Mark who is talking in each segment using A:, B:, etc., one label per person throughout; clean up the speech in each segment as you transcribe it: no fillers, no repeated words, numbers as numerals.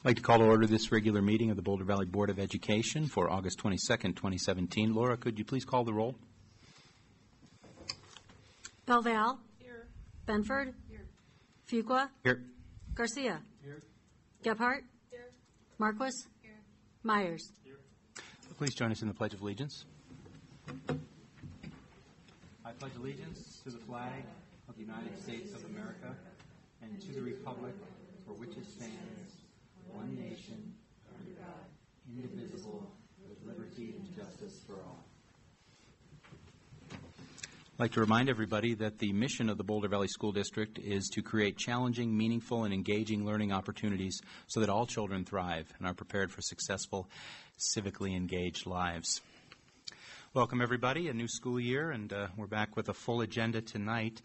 A: I'd like to call to order this regular meeting of the Boulder Valley Board of Education for August 22nd, 2017. Laura, could you please call the roll?
B: Belval. Here. Benford. Here. Fuqua.
A: Here.
B: Garcia.
C: Here.
B: Gebhardt.
C: Here.
B: Marquis.
C: Here.
B: Myers.
C: Here.
A: Please join us in the Pledge of Allegiance. I pledge allegiance to the flag of the United States of America and to the republic for which it stands, one nation, under God, indivisible, with liberty and justice for all. I'd like to remind everybody that the mission of the Boulder Valley School District is to create challenging, meaningful, and engaging learning opportunities so that all children thrive and are prepared for successful, civically engaged lives. Welcome, everybody. A new school year, and we're back with a full agenda tonight.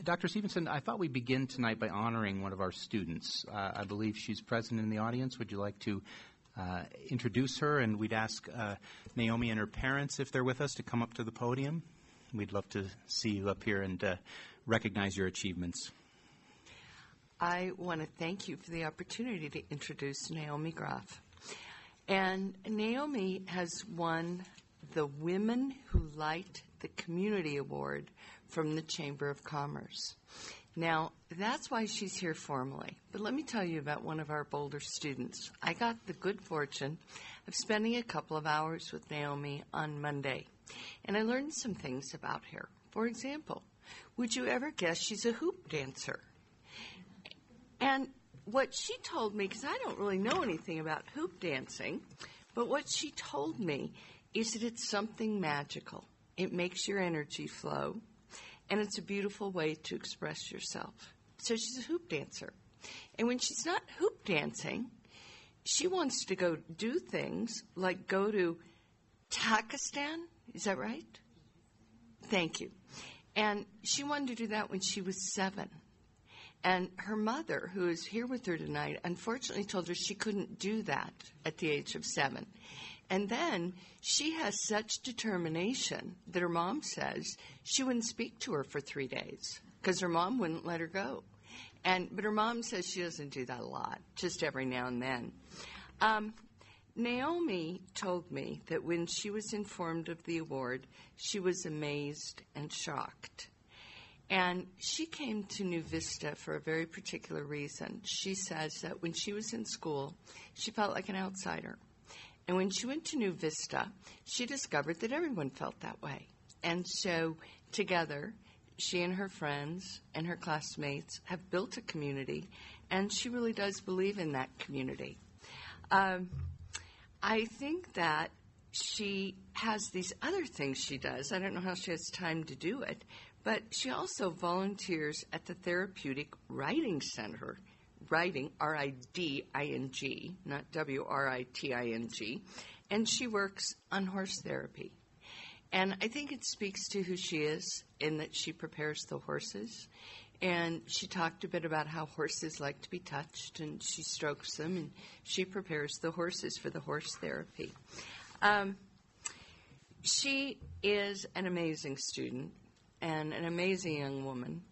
A: Dr. Stevenson, I thought we'd begin tonight by honoring one of our students. I believe she's present in the audience. Would you like to introduce her? And we'd ask Naomi and her parents, if they're with us, to come up to the podium. We'd love to see you up here and recognize your achievements.
D: I want to thank you for the opportunity to introduce Naomi Graf. And Naomi has won the Women Who Light the Community Award from the Chamber of Commerce. Now, that's why she's here formally. But let me tell you about one of our Boulder students. I got the good fortune of spending a couple of hours with Naomi on Monday, and I learned some things about her. For example, would you ever guess she's a hoop dancer? And what she told me, because I don't really know anything about hoop dancing, but what she told me is that it's something magical. It makes your energy flow, and it's a beautiful way to express yourself. So she's a hoop dancer. And when she's not hoop dancing, she wants to go do things like go to Takistan. Is that right? Thank you. And she wanted to do that when she was 7. And her mother, who is here with her tonight, unfortunately told her she couldn't do that at the age of 7. And then she has such determination that her mom says she wouldn't speak to her for 3 days because her mom wouldn't let her go. But her mom says she doesn't do that a lot, just every now and then. Naomi told me that when she was informed of the award, she was amazed and shocked. And she came to New Vista for a very particular reason. She says that when she was in school, she felt like an outsider. And when she went to New Vista, she discovered that everyone felt that way. And so together, she and her friends and her classmates have built a community, and she really does believe in that community. I think that she has these other things she does. I don't know how she has time to do it, but she also volunteers at the Therapeutic Riding Center. Riding, R-I-D-I-N-G, not W-R-I-T-I-N-G, and she works on horse therapy. And I think it speaks to who she is in that she prepares the horses. And she talked a bit about how horses like to be touched, and she strokes them, and she prepares the horses for the horse therapy. She is an amazing student and an amazing young woman.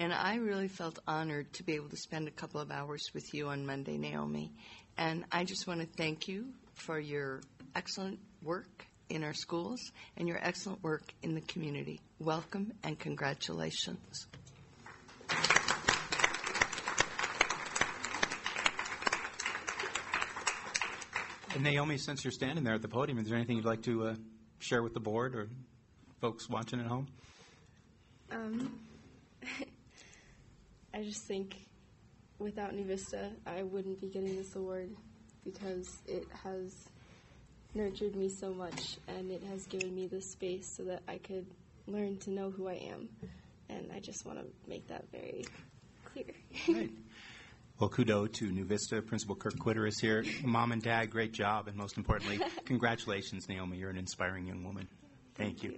D: And I really felt honored to be able to spend a couple of hours with you on Monday, Naomi. And I just want to thank you for your excellent work in our schools and your excellent work in the community. Welcome and congratulations.
A: And Naomi, since you're standing there at the podium, is there anything you'd like to share with the board or folks watching at home?
E: I just think without New Vista, I wouldn't be getting this award because it has nurtured me so much, and it has given me the space so that I could learn to know who I am. And I just want to make that very clear.
A: Great. Well, kudos to New Vista. Principal Kirk Quitter is here. Mom and Dad, great job. And most importantly, congratulations, Naomi. You're an inspiring young woman. Thank you.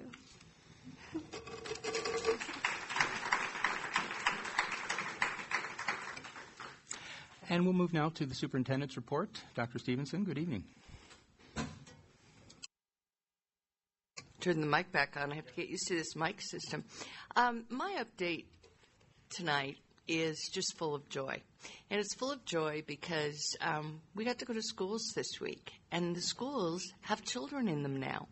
A: And we'll move now to the superintendent's report. Dr. Stevenson, good evening.
D: Turn the mic back on. I have to get used to this mic system. My update tonight is just full of joy. And it's full of joy because we got to go to schools this week, and the schools have children in them now.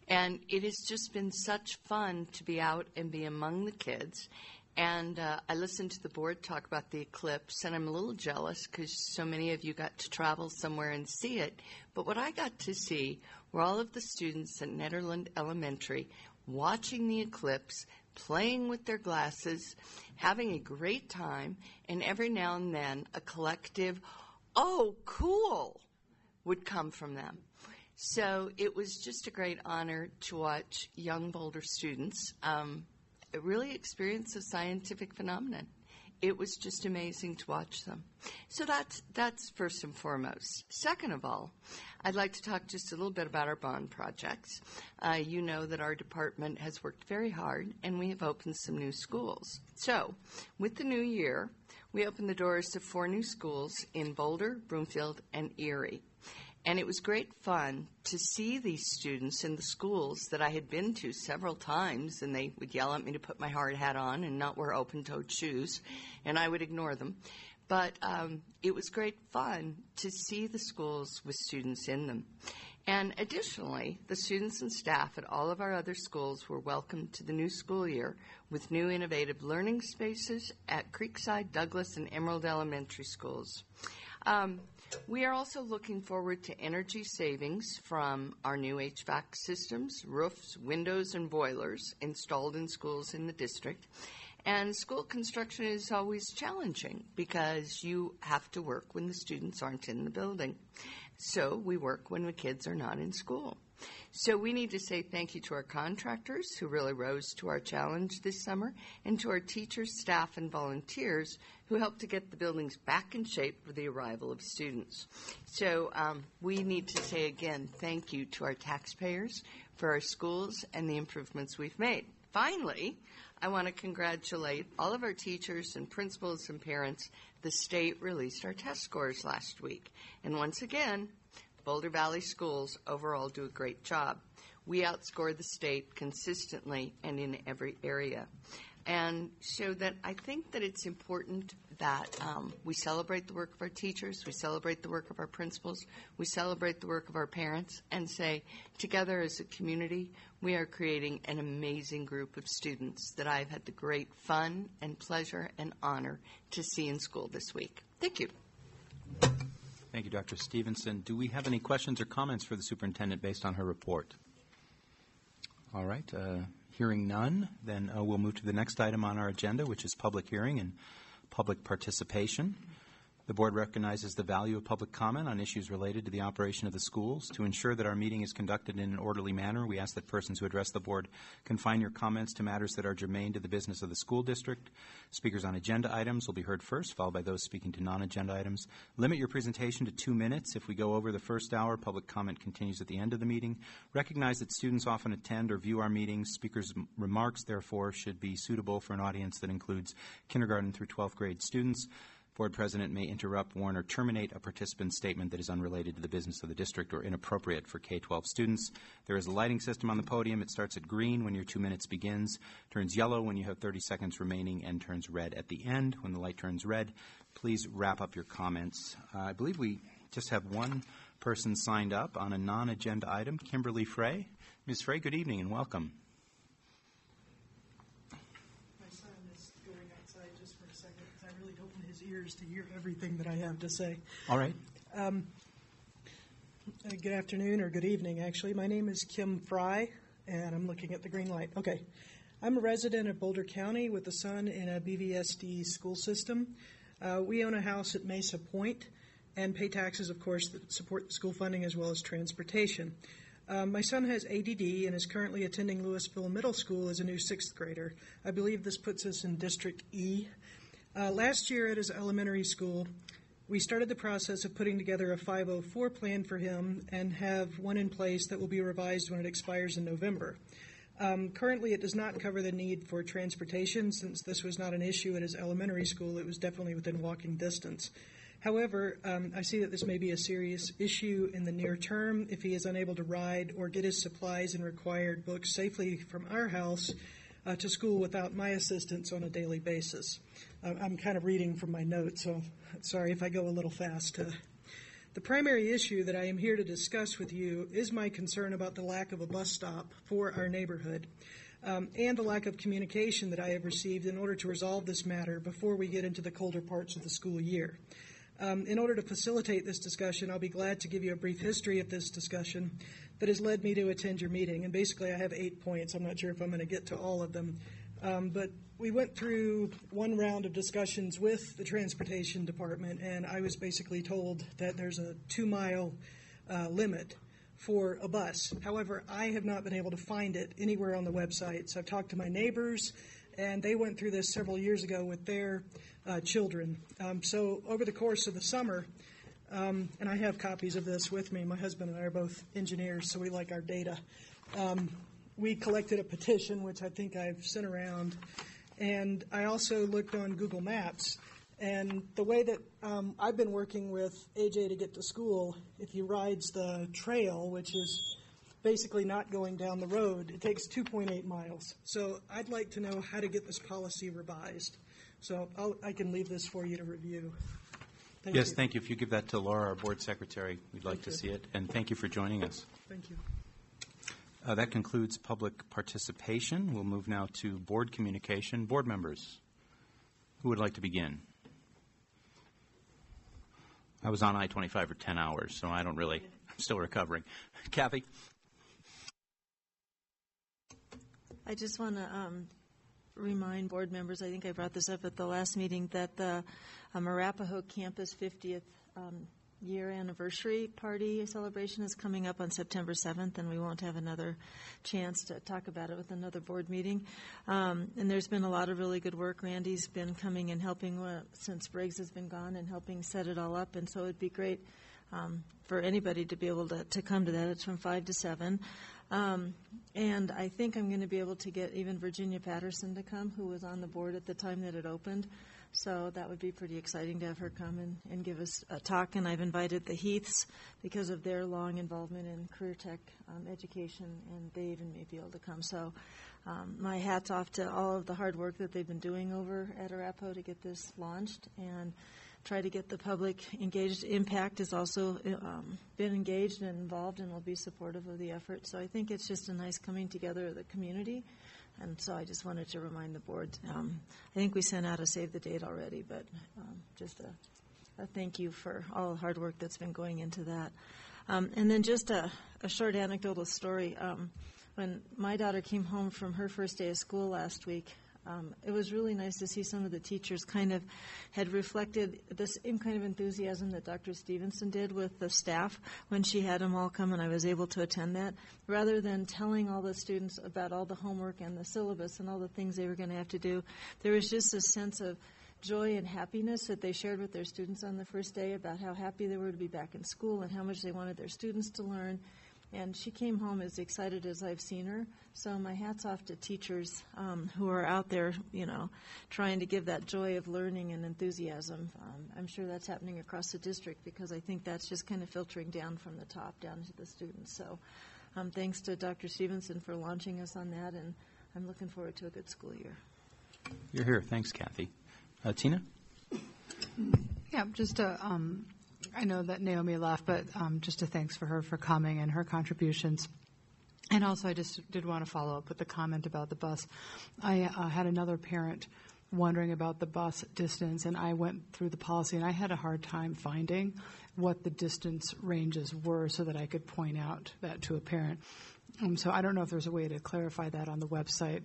D: And it has just been such fun to be out and be among the kids. And I listened to the board talk about the eclipse, and I'm a little jealous because so many of you got to travel somewhere and see it. But what I got to see were all of the students at Netherland Elementary watching the eclipse, playing with their glasses, having a great time, and every now and then a collective, "Oh, cool," would come from them. So it was just a great honor to watch young Boulder students really experience a scientific phenomenon. It was just amazing to watch them. So that's first and foremost. Second of all, I'd like to talk just a little bit about our bond projects. You know that our department has worked very hard, and we have opened some new schools. So with the new year, we opened the doors to 4 new schools in Boulder, Broomfield, and Erie. And it was great fun to see these students in the schools that I had been to several times, and they would yell at me to put my hard hat on and not wear open-toed shoes, and I would ignore them. But it was great fun to see the schools with students in them. And additionally, the students and staff at all of our other schools were welcomed to the new school year with new innovative learning spaces at Creekside, Douglas, and Emerald Elementary schools. We are also looking forward to energy savings from our new HVAC systems, roofs, windows, and boilers installed in schools in the district. And school construction is always challenging because you have to work when the students aren't in the building. So we work when the kids are not in school. So we need to say thank you to our contractors who really rose to our challenge this summer, and to our teachers, staff, and volunteers who helped to get the buildings back in shape for the arrival of students. So we need to say again thank you to our taxpayers for our schools and the improvements we've made. Finally, I want to congratulate all of our teachers and principals and parents. The state released our test scores last week. And once again, Boulder Valley schools overall do a great job. We outscore the state consistently and in every area. And so that I think that it's important that we celebrate the work of our teachers, we celebrate the work of our principals, we celebrate the work of our parents, and say, together as a community, we are creating an amazing group of students that I've had the great fun and pleasure and honor to see in school this week. Thank you.
A: Thank you, Dr. Stevenson. Do we have any questions or comments for the superintendent based on her report? All right. Hearing none, then we'll move to the next item on our agenda, which is public hearing and public participation. The board recognizes the value of public comment on issues related to the operation of the schools. To ensure that our meeting is conducted in an orderly manner, we ask that persons who address the board confine your comments to matters that are germane to the business of the school district. Speakers on agenda items will be heard first, followed by those speaking to non-agenda items. Limit your presentation to 2 minutes. If we go over the first hour, public comment continues at the end of the meeting. Recognize that students often attend or view our meetings. Speakers' remarks, therefore, should be suitable for an audience that includes kindergarten through 12th grade students. Board president may interrupt, warn, or terminate a participant's statement that is unrelated to the business of the district or inappropriate for K-12 students. There is a lighting system on the podium. It starts at green when your 2 minutes begins, turns yellow when you have 30 seconds remaining, and turns red at the end when the light turns red. Please wrap up your comments. I believe we just have one person signed up on a non-agenda item, Kimberly Frey. Ms. Frey, good evening and welcome.
C: I really don't want his ears to hear everything that I have to say.
A: All right.
C: Good afternoon, or good evening, actually. My name is Kim Fry, and I'm looking at the green light. Okay. I'm a resident of Boulder County with a son in a BVSD school system. We own a house at Mesa Point and pay taxes, of course, that support school funding as well as transportation. My son has ADD and is currently attending Louisville Middle School as a new 6th grader. I believe this puts us in District E. Last year at his elementary school, we started the process of putting together a 504 plan for him and have one in place that will be revised when it expires in November. Currently, it does not cover the need for transportation. Since this was not an issue at his elementary school, it was definitely within walking distance. However, I see that this may be a serious issue in the near term. If he is unable to ride or get his supplies and required books safely from our house, to school without my assistance on a daily basis. I'm kind of reading from my notes, so sorry if I go a little fast. The primary issue that I am here to discuss with you is my concern about the lack of a bus stop for our neighborhood, and the lack of communication that I have received in order to resolve this matter before we get into the colder parts of the school year. In order to facilitate this discussion, I'll be glad to give you a brief history of this discussion that has led me to attend your meeting. And basically, I have 8 points. I'm not sure if I'm going to get to all of them. But we went through one round of discussions with the Transportation Department, and I was basically told that there's a 2-mile limit for a bus. However, I have not been able to find it anywhere on the website. So I've talked to my neighbors, and they went through this several years ago with their children. So over the course of the summer, and I have copies of this with me. My husband and I are both engineers, so we like our data. We collected a petition, which I think I've sent around, and I also looked on Google Maps. And the way that I've been working with AJ to get to school, if he rides the trail, which is basically not going down the road, it takes 2.8 miles. So I'd like to know how to get this policy revised. So I can leave this for you to review. Thank you.
A: Thank you. If you give that to Laura, our board secretary, we'd like to see it. And thank you for joining us.
C: Thank you.
A: That concludes public participation. We'll move now to board communication. Board members, who would like to begin? I was on I-25 for 10 hours, so I'm still recovering. Kathy?
F: I just want to remind board members, I think I brought this up at the last meeting, that the Arapahoe campus 50th year anniversary party celebration is coming up on September 7th, and we won't have another chance to talk about it with another board meeting. And there's been a lot of really good work. Randy's been coming and helping since Briggs has been gone and helping set it all up, and so it'd be great for anybody to be able to come to that. It's from 5 to 7. And I think I'm going to be able to get even Virginia Patterson to come, who was on the board at the time that it opened. So that would be pretty exciting to have her come and give us a talk. And I've invited the Heaths because of their long involvement in career tech education, and they even may be able to come. So my hat's off to all of the hard work that they've been doing over at Arapahoe to get this launched and try to get the public engaged. Impact has also been engaged and involved and will be supportive of the effort. So I think it's just a nice coming together of the community. And so I just wanted to remind the board. I think we sent out a save the date already, but just a thank you for all the hard work that's been going into that. And then just a short anecdotal story. When my daughter came home from her first day of school last week, it was really nice to see some of the teachers kind of had reflected the same kind of enthusiasm that Dr. Stevenson did with the staff when she had them all come, and I was able to attend that. Rather than telling all the students about all the homework and the syllabus and all the things they were going to have to do, there was just a sense of joy and happiness that they shared with their students on the first day about how happy they were to be back in school and how much they wanted their students to learn. And she came home as excited as I've seen her. So my hat's off to teachers who are out there, trying to give that joy of learning and enthusiasm. I'm sure that's happening across the district because I think that's just kind of filtering down from the top down to the students. So thanks to Dr. Stevenson for launching us on that, and I'm looking forward to a good school year.
A: You're here. Thanks, Kathy. Tina?
G: Yeah, just I know that Naomi left, but just a thanks for her for coming and her contributions. And also I just did want to follow up with the comment about the bus. I had another parent wondering about the bus distance, and I went through the policy, and I had a hard time finding what the distance ranges were so that I could point out that to a parent. So I don't know if there's a way to clarify that on the website.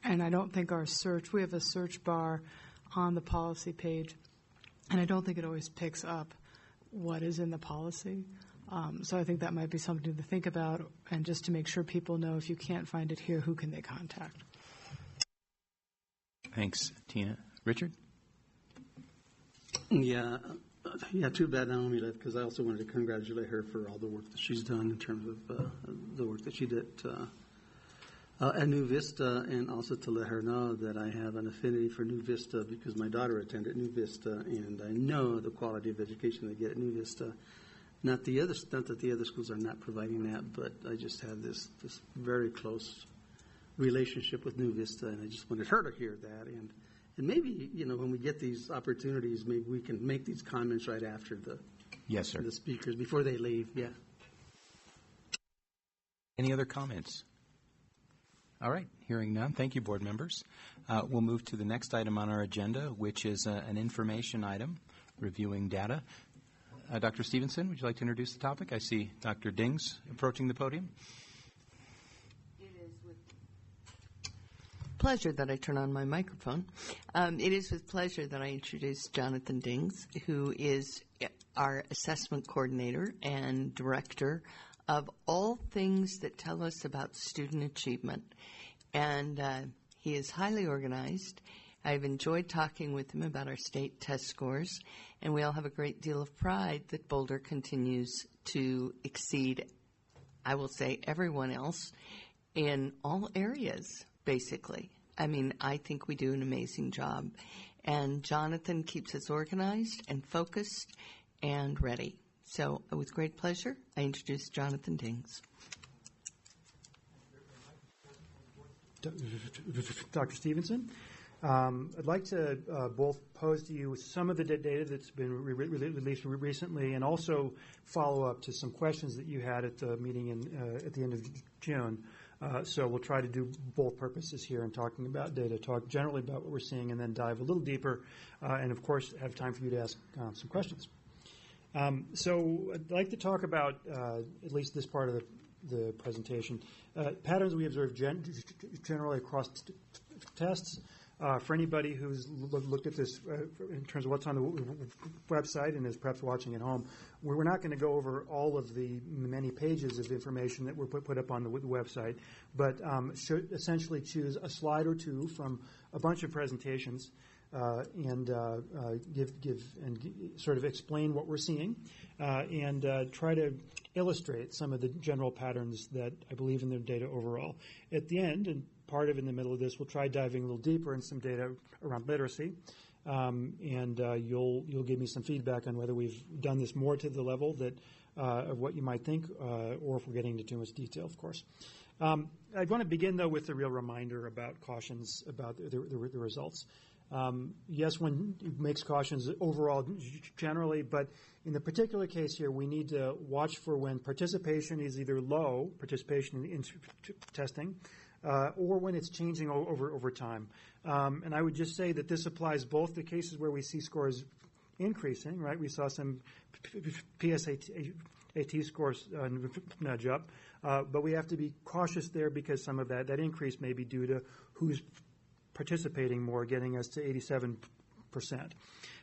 G: And I don't think we have a search bar on the policy page, and I don't think it always picks up what is in the policy. So I think that might be something to think about, and just to make sure people know if you can't find it here, who can they contact?
A: Thanks, Tina. Richard?
H: Yeah, too bad Naomi left, because I also wanted to congratulate her for all the work that she's done in terms of the work that she did at New Vista, and also to let her know that I have an affinity for New Vista because my daughter attended New Vista, and I know the quality of education they get at New Vista. Not that the other schools are not providing that, but I just have this very close relationship with New Vista, and I just wanted her to hear that. And maybe, when we get these opportunities, maybe we can make these comments right after
A: Yes, sir.
H: the speakers, before they leave. Yeah.
A: Any other comments? All right, hearing none. Thank you, board members. We'll move to the next item on our agenda, which is an information item, reviewing data. Dr. Stevenson, would you like to introduce the topic? I see Dr. Dings approaching the podium.
D: It is with pleasure that I turn on my microphone. It is with pleasure that I introduce Jonathan Dings, who is our assessment coordinator and director of all things that tell us about student achievement. And he is highly organized. I've enjoyed talking with him about our state test scores, and we all have a great deal of pride that Boulder continues to exceed, I will say, everyone else in all areas, basically. I mean, I think we do an amazing job. And Jonathan keeps us organized and focused and ready. So, with great pleasure, I introduce Jonathan Dings.
I: Dr. Stevenson, I'd like to both pose to you some of the data that's been released recently, and also follow up to some questions that you had at the meeting at the end of June. So we'll try to do both purposes here in talking about data, talk generally about what we're seeing, and then dive a little deeper, and of course have time for you to ask some questions. So I'd like to talk about at least this part of the presentation. Patterns we observe generally across tests. For anybody who's looked at this in terms of what's on the website and is perhaps watching at home, we're not going to go over all of the many pages of information that were put up on the website, but should essentially choose a slide or two from a bunch of presentations and give and sort of explain what we're seeing and try to illustrate some of the general patterns that I believe in the data overall. At the end, and part of in the middle of this, we'll try diving a little deeper in some data around literacy, and you'll give me some feedback on whether we've done this more to the level that of what you might think, or if we're getting into too much detail, of course. I want to begin, though, with a real reminder about cautions about the results. Yes, one makes cautions overall generally, but in the particular case here, we need to watch for when participation is either low, participation in testing, or when it's changing over time. And I would just say that this applies both to cases where we see scores increasing, right? We saw some PSAT scores nudge up, but we have to be cautious there because some of that increase may be due to who's participating more, getting us to 87%.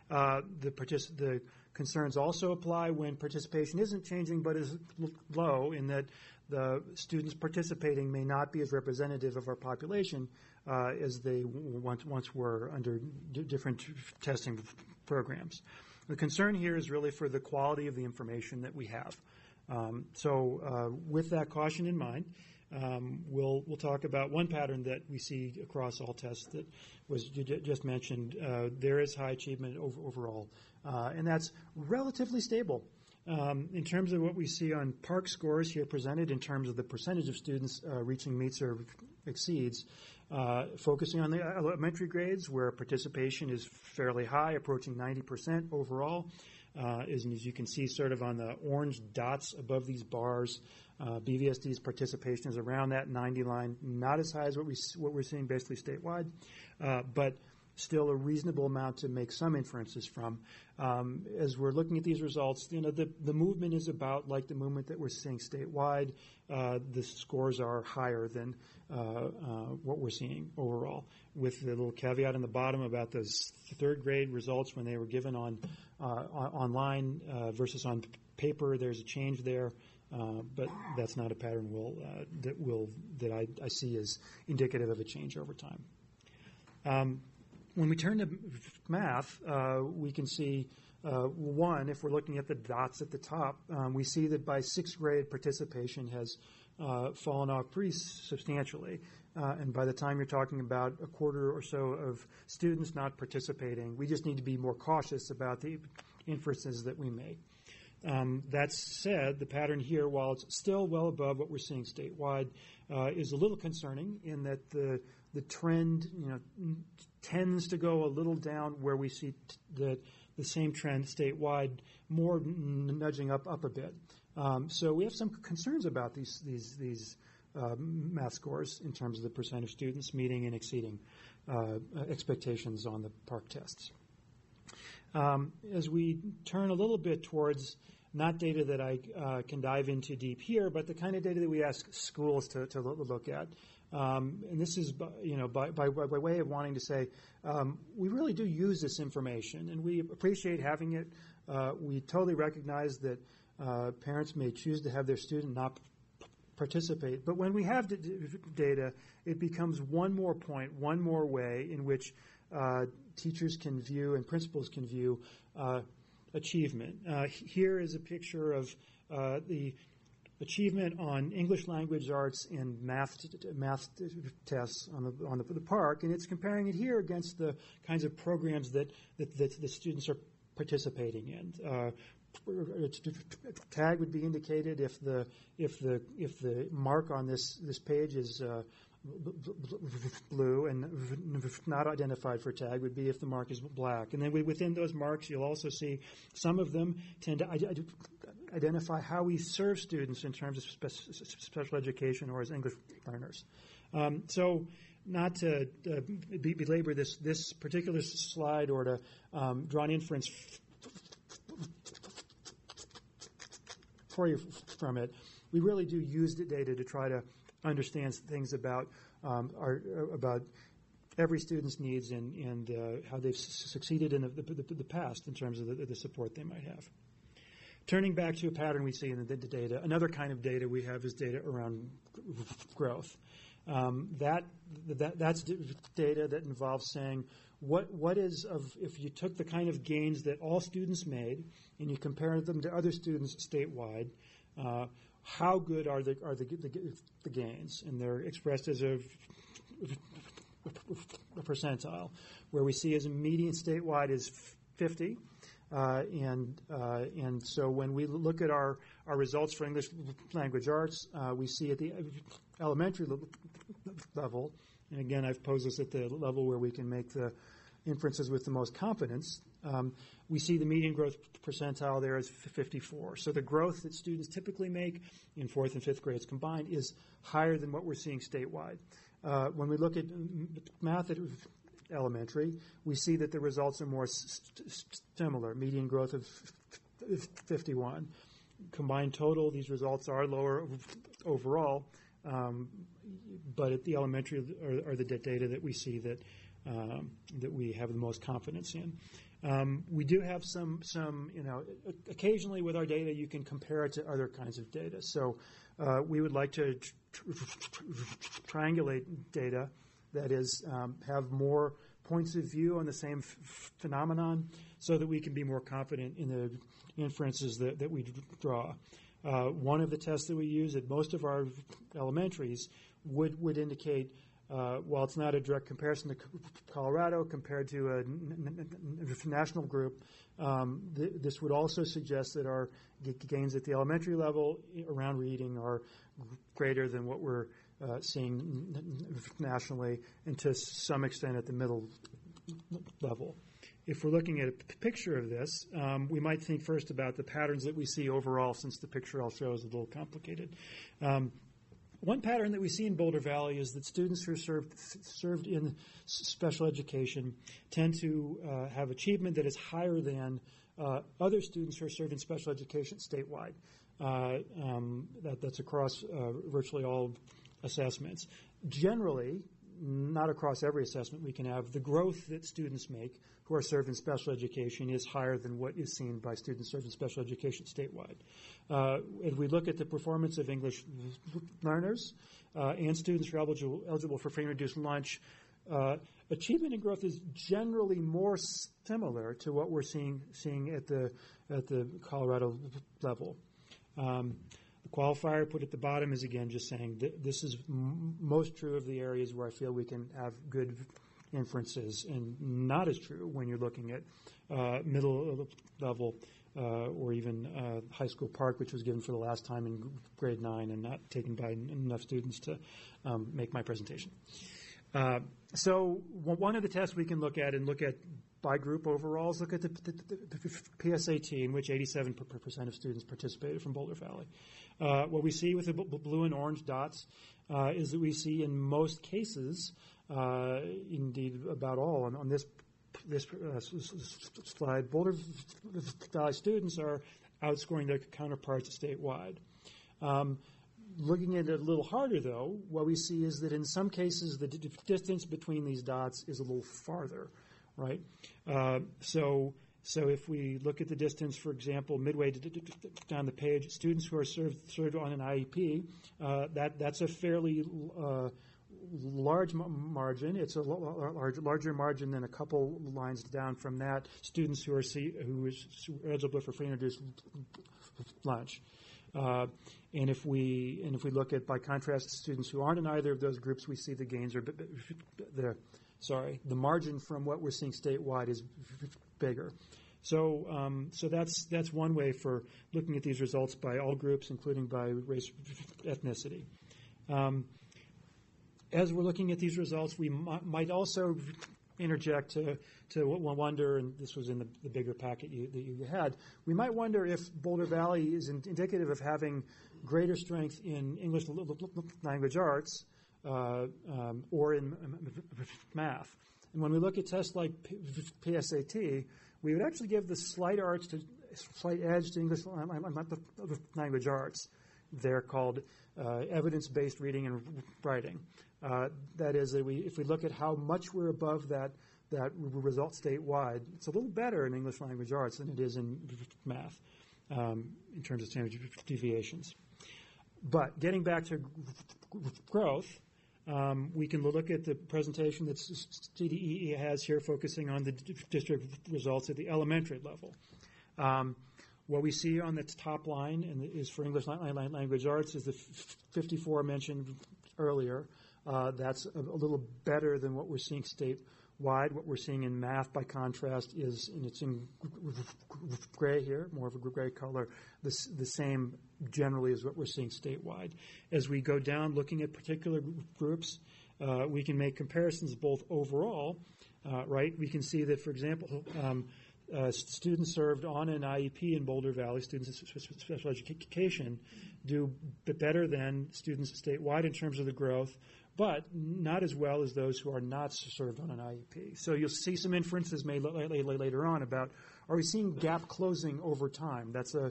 I: The concerns also apply when participation isn't changing but is low, in that the students participating may not be as representative of our population as they once were under different testing programs. The concern here is really for the quality of the information that we have. So with that caution in mind, we'll talk about one pattern that we see across all tests that was just mentioned. There is high achievement overall, and that's relatively stable. In terms of what we see on PARCC scores here presented in terms of the percentage of students reaching meets or exceeds, focusing on the elementary grades where participation is fairly high, approaching 90% overall. As you can see sort of on the orange dots above these bars, BVSD's participation is around that 90 line, not as high as what we're seeing basically statewide, but still a reasonable amount to make some inferences from. As we're looking at these results, the movement is about like the movement that we're seeing statewide. The scores are higher than what we're seeing overall, with the little caveat on the bottom about those third grade results when they were given online versus on paper. There's a change there. But that's not a pattern that I see as indicative of a change over time. When we turn to math, we can see, one, if we're looking at the dots at the top, we see that by sixth grade participation has fallen off pretty substantially. And by the time you're talking about a quarter or so of students not participating, we just need to be more cautious about the inferences that we make. That said, the pattern here, while it's still well above what we're seeing statewide, is a little concerning in that the trend, tends to go a little down where we see the same trend statewide, more nudging up a bit. So we have some concerns about these math scores in terms of the percent of students meeting and exceeding expectations on the PARCC tests. As we turn a little bit towards not data that I can dive into deep here, but the kind of data that we ask schools to look at. And this is, by way of wanting to say, we really do use this information, and we appreciate having it. We totally recognize that parents may choose to have their student not participate. But when we have data, it becomes one more point, one more way in which teachers can view and principals can view achievement. Here is a picture of the achievement on English language arts and math tests on the PARCC, and it's comparing it here against the kinds of programs that the students are participating in. Tag would be indicated if the mark on this page is blue, and not identified for tag would be if the mark is black. And then within those marks, you'll also see some of them tend to identify how we serve students in terms of special education or as English learners. So not to belabor this particular slide or to draw an inference for you from it, we really do use the data to try to understand things about every student's needs and how they've succeeded in the past in terms of the support they might have. Turning back to a pattern we see in the data, another kind of data we have is data around growth. That's data that involves saying what is if you took the kind of gains that all students made and you compare them to other students statewide, how good are the gains? And they're expressed as a percentile, where we see as a median statewide is 50. And so when we look at our results for English language arts, we see at the elementary level, and again I've posed this at the level where we can make the inferences with the most confidence, we see the median growth percentile there is 54. So the growth that students typically make in 4th and 5th grades combined is higher than what we're seeing statewide. When we look at math at elementary, we see that the results are more similar, median growth of 51. Combined total, these results are lower overall, but at the elementary are the data that we see that we have the most confidence in. We do have some occasionally with our data you can compare it to other kinds of data. So we would like to triangulate data that is have more points of view on the same phenomenon so that we can be more confident in the inferences that we draw. One of the tests that we use at most of our elementaries would indicate, while it's not a direct comparison to Colorado compared to a national group, this would also suggest that our gains at the elementary level around reading are greater than what we're seeing nationally, and to some extent at the middle level. If we're looking at a picture of this, we might think first about the patterns that we see overall, since the picture I'll show is a little complicated. One pattern that we see in Boulder Valley is that students who are served in special education tend to have achievement that is higher than other students who are served in special education statewide. That's across virtually all assessments. Generally, not across every assessment, we can have the growth that students make who are served in special education is higher than what is seen by students served in special education statewide. If we look at the performance of English learners and students who are eligible for free and reduced lunch, achievement and growth is generally more similar to what we're seeing at the Colorado level. The qualifier put at the bottom is again just saying this is most true of the areas where I feel we can have good inferences, and not as true when you're looking at middle level or even high school park, which was given for the last time in grade 9 and not taken by enough students to make my presentation. So one of the tests we can look at by group overalls, look at the PSAT, in which 87% of students participated from Boulder Valley. What we see with the blue and orange dots is that we see in most cases, indeed about all on this slide, Boulder Valley students are outscoring their counterparts statewide. Looking at it a little harder, though, what we see is that in some cases the distance between these dots is a little farther, right? So if we look at the distance, for example, midway down the page, students who are served on an IEP, that's a fairly large margin. It's a larger margin than a couple lines down from that. Students who are eligible for free and reduced lunch. And if we look at, by contrast, students who aren't in either of those groups, we see the gains are the margin from what we're seeing statewide is bigger. So that's one way for looking at these results by all groups, including by race, ethnicity. As we're looking at these results, we might also interject to wonder, and this was in the bigger packet that you had, we might wonder if Boulder Valley is indicative of having greater strength in English language arts or in math. And when we look at tests like PSAT, we would actually give the slight edge to English language arts. They're called evidence-based reading and writing. That is, if we look at how much we're above that result statewide, it's a little better in English language arts than it is in math in terms of standard deviations. But getting back to growth, we can look at the presentation that CDE has here, focusing on the district results at the elementary level. What we see on the top line is for English language arts is the 54 mentioned earlier. That's a little better than what we're seeing statewide. What we're seeing in math, by contrast, is, and it's in gray here, more of a gray color, the same generally as what we're seeing statewide. As we go down looking at particular groups, we can make comparisons both overall, right? We can see that, for example, students served on an IEP in Boulder Valley, students in special education, do better than students statewide in terms of the growth, but not as well as those who are not served on an IEP. So you'll see some inferences made later on about, are we seeing gap closing over time? That's a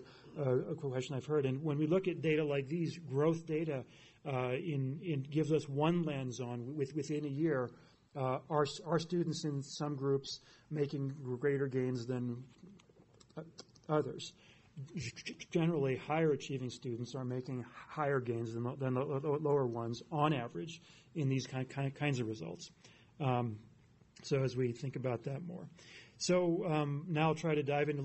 I: question I've heard. And when we look at data like these, growth data gives us one lens on within a year. Are students in some groups making greater gains than others? Generally, higher achieving students are making higher gains than the lower ones on average in these kinds of results. So as we think about that more. So now I'll try to dive into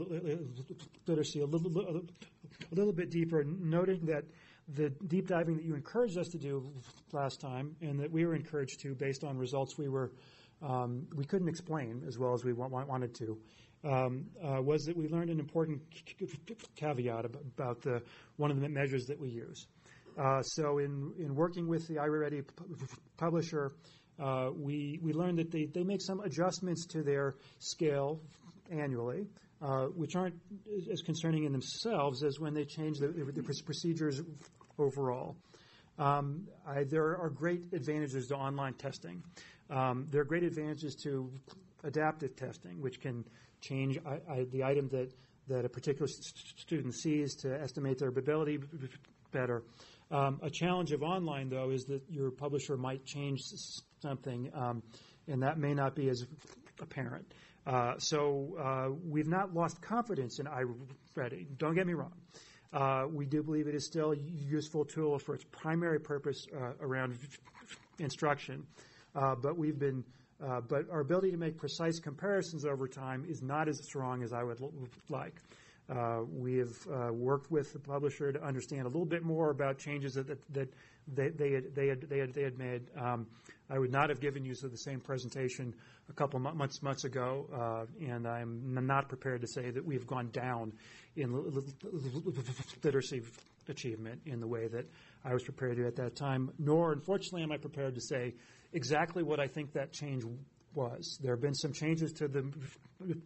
I: literacy a little bit deeper, noting that the deep diving that you encouraged us to do last time, and that we were encouraged to based on results we couldn't explain as well as we wanted to, was that we learned an important caveat about one of the measures that we use. So in working with the iReady publisher, we learned that they make some adjustments to their scale annually, which aren't as concerning in themselves as when they change the procedures overall. There are great advantages to online testing. There are great advantages to adaptive testing, which can change the item that a particular student sees to estimate their ability better. A challenge of online, though, is that your publisher might change something, and that may not be as apparent. So we've not lost confidence in iReady. Don't get me wrong. We do believe it is still a useful tool for its primary purpose around instruction, but our ability to make precise comparisons over time is not as strong as I would like. We have worked with the publisher to understand a little bit more about changes that they had made. I would not have given you the same presentation a couple months ago, and I'm not prepared to say that we have gone down in literacy achievement in the way that I was prepared to at that time, nor, unfortunately, am I prepared to say exactly what I think that change was. There have been some changes to the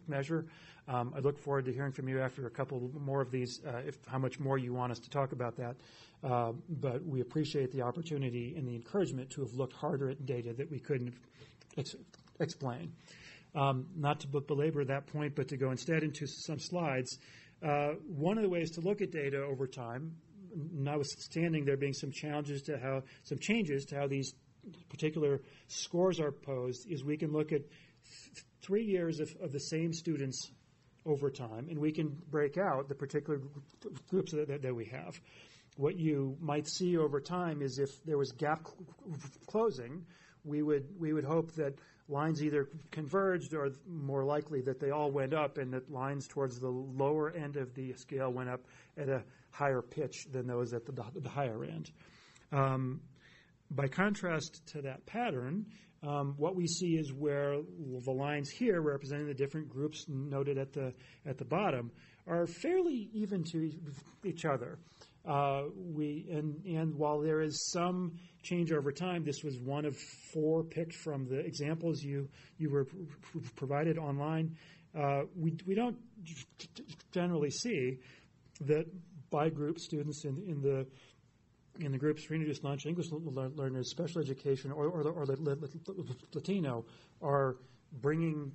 I: measure. I look forward to hearing from you after a couple more of these, how much more you want us to talk about that. But we appreciate the opportunity and the encouragement to have looked harder at data that we couldn't explain. Not to belabor that point, but to go instead into some slides. One of the ways to look at data over time, notwithstanding there being some changes to how these particular scores are posed, is we can look at 3 years of the same students over time, and we can break out the particular groups that we have. What you might see over time is if there was gap closing, we would hope that lines either converged or more likely that they all went up and that lines towards the lower end of the scale went up at a higher pitch than those at the higher end. By contrast to that pattern, what we see is where the lines here representing the different groups noted at the bottom are fairly even to each other. And while there is some change over time, this was one of 4 picked from the examples you were provided online. We don't generally see that by group students in the groups for introduced non-English learners, special education, or Latino are bringing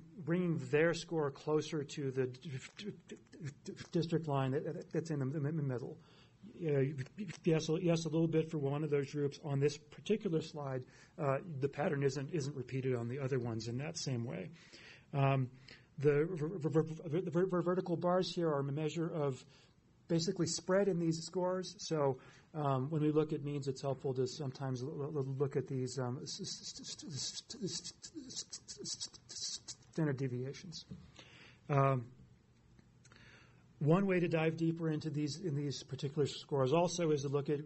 I: their score closer to the district line that's in the middle. Yes, a little bit for one of those groups. On this particular slide, the pattern isn't repeated on the other ones in that same way. The vertical bars here are a measure of basically spread in these scores. So when we look at means, it's helpful to sometimes look at these standard deviations. One way to dive deeper into these particular scores also is to look at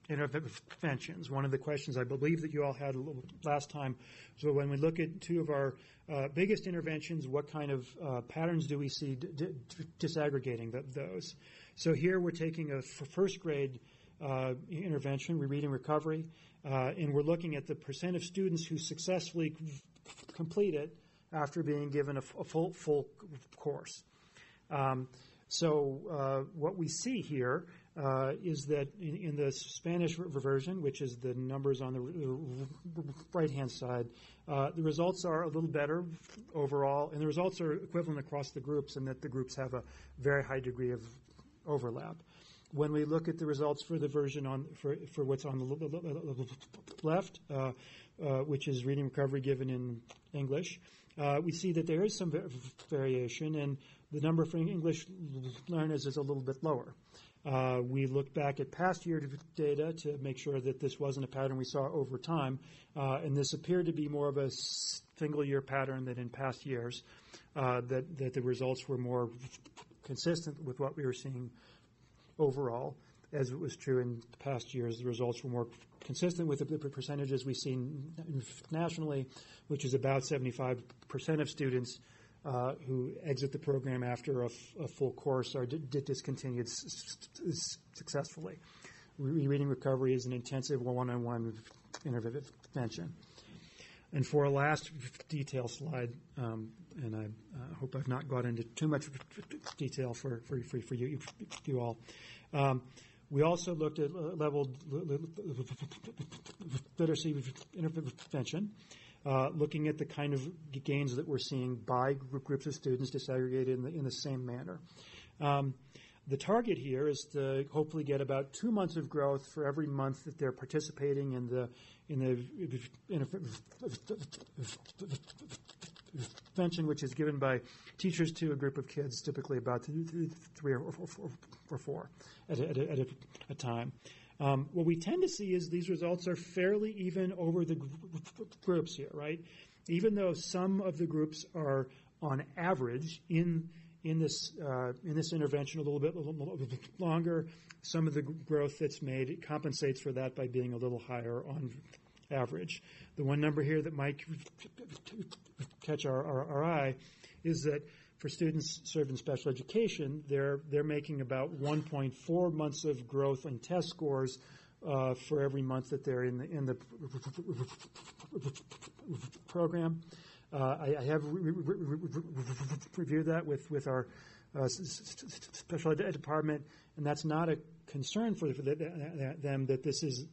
I: interventions. One of the questions I believe that you all had last time, so when we look at 2 of our biggest interventions, what kind of patterns do we see disaggregating those? So here we're taking a first grade intervention, reading recovery, and we're looking at the percent of students who successfully complete it after being given a full course. So what we see here is that in the Spanish version, which is the numbers on the right-hand side, the results are a little better overall, and the results are equivalent across the groups, and that the groups have a very high degree of overlap. When we look at the results for the version for what's on the left, which is reading recovery given in English, we see that there is some variation, and the number for English learners is a little bit lower. We looked back at past year data to make sure that this wasn't a pattern we saw over time, and this appeared to be more of a single-year pattern than in past years, that the results were more consistent with what we were seeing overall. As it was true in past years, the results were more consistent with the percentages we've seen nationally, which is about 75% of students who exit the program after a full course are discontinued successfully. Reading recovery is an intensive one-on-one intervention. And for a last detail slide, and I hope I've not got into too much detail for you all, we also looked at leveled literacy intervention, looking at the kind of gains that we're seeing by groups of students disaggregated in the same manner. The target here is to hopefully get about 2 months of growth for every month that they're participating in the intervention, which is given by teachers to a group of kids, typically about 3 or 4 at a time. What we tend to see is these results are fairly even over the groups here, right? Even though some of the groups are on average in in this intervention a little bit longer. Some of the growth that's made compensates for that by being a little higher on average. The one number here that might catch our eye is that for students served in special education, they're making about 1.4 months of growth in test scores for every month that they're in the program. I have reviewed that with our special ed department, and that's not a concern for them that this is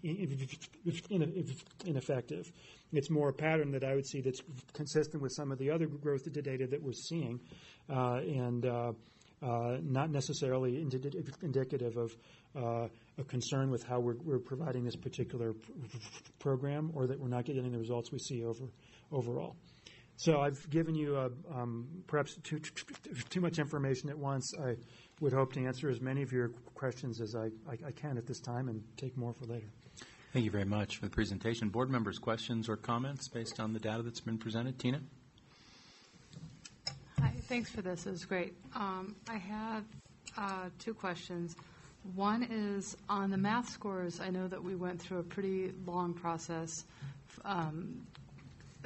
I: ineffective. It's more a pattern that I would see that's consistent with some of the other growth data that we're seeing, and not necessarily indicative of a concern with how we're providing this particular program, or that we're not getting the results we see overall. So I've given you perhaps too much information at once. I would hope to answer as many of your questions as I can at this time, and take more for later.
A: Thank you very much for the presentation. Board members, questions or comments based on the data that's been presented? Tina?
G: Hi, thanks for this. It was great. I have two questions. One is on the math scores. I know that we went through a pretty long process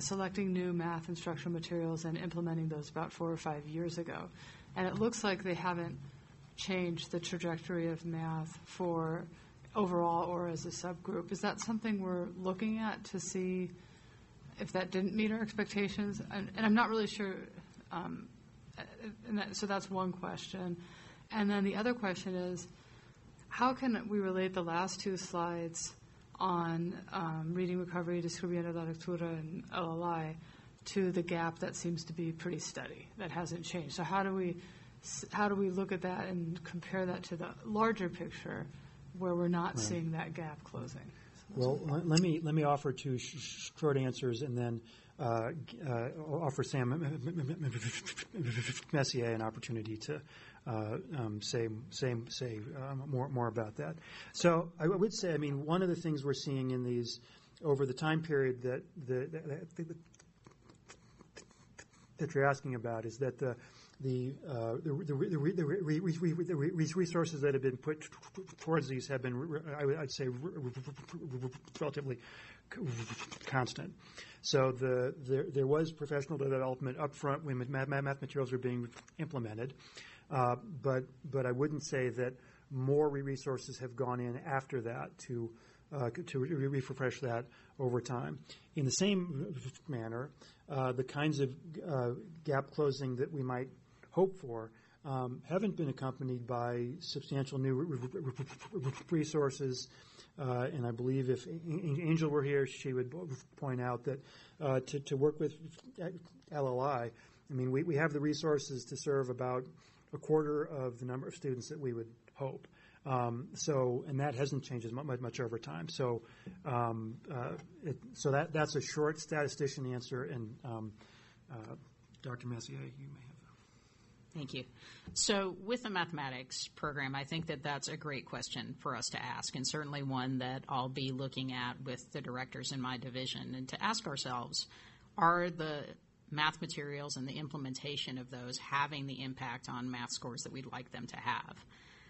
G: selecting new math instructional materials and implementing those about 4 or 5 years ago. And it looks like they haven't changed the trajectory of math for overall or as a subgroup. Is that something we're looking at to see if that didn't meet our expectations? And I'm not really sure. So that's one question. And then the other question is, how can we relate the last two slides on reading recovery, describiendo la lectura, and LLI to the gap that seems to be pretty steady, that hasn't changed? So how do we look at that and compare that to the larger picture where we're not seeing that gap closing?
I: Well, let me offer two short answers, and then offer Sam Messier an opportunity to say more about that. So I would say, I mean, one of the things we're seeing in these over the time period that you're asking about is that the resources that have been put towards these have been, I'd say, relatively constant. So there was professional development up front when math materials were being implemented, but I wouldn't say that more resources have gone in after that to refresh that over time. In the same manner, the kinds of gap closing that we might hope for haven't been accompanied by substantial new resources. And I believe if Angel were here, she would point out that to work with LLI, I mean, we have the resources to serve about a quarter of the number of students that we would hope. And that hasn't changed as much over time. So that's a short statistician answer. And Dr. Messier, you may have.
J: Thank you. So with the mathematics program, I think that that's a great question for us to ask, and certainly one that I'll be looking at with the directors in my division, and to ask ourselves, are the math materials and the implementation of those having the impact on math scores that we'd like them to have?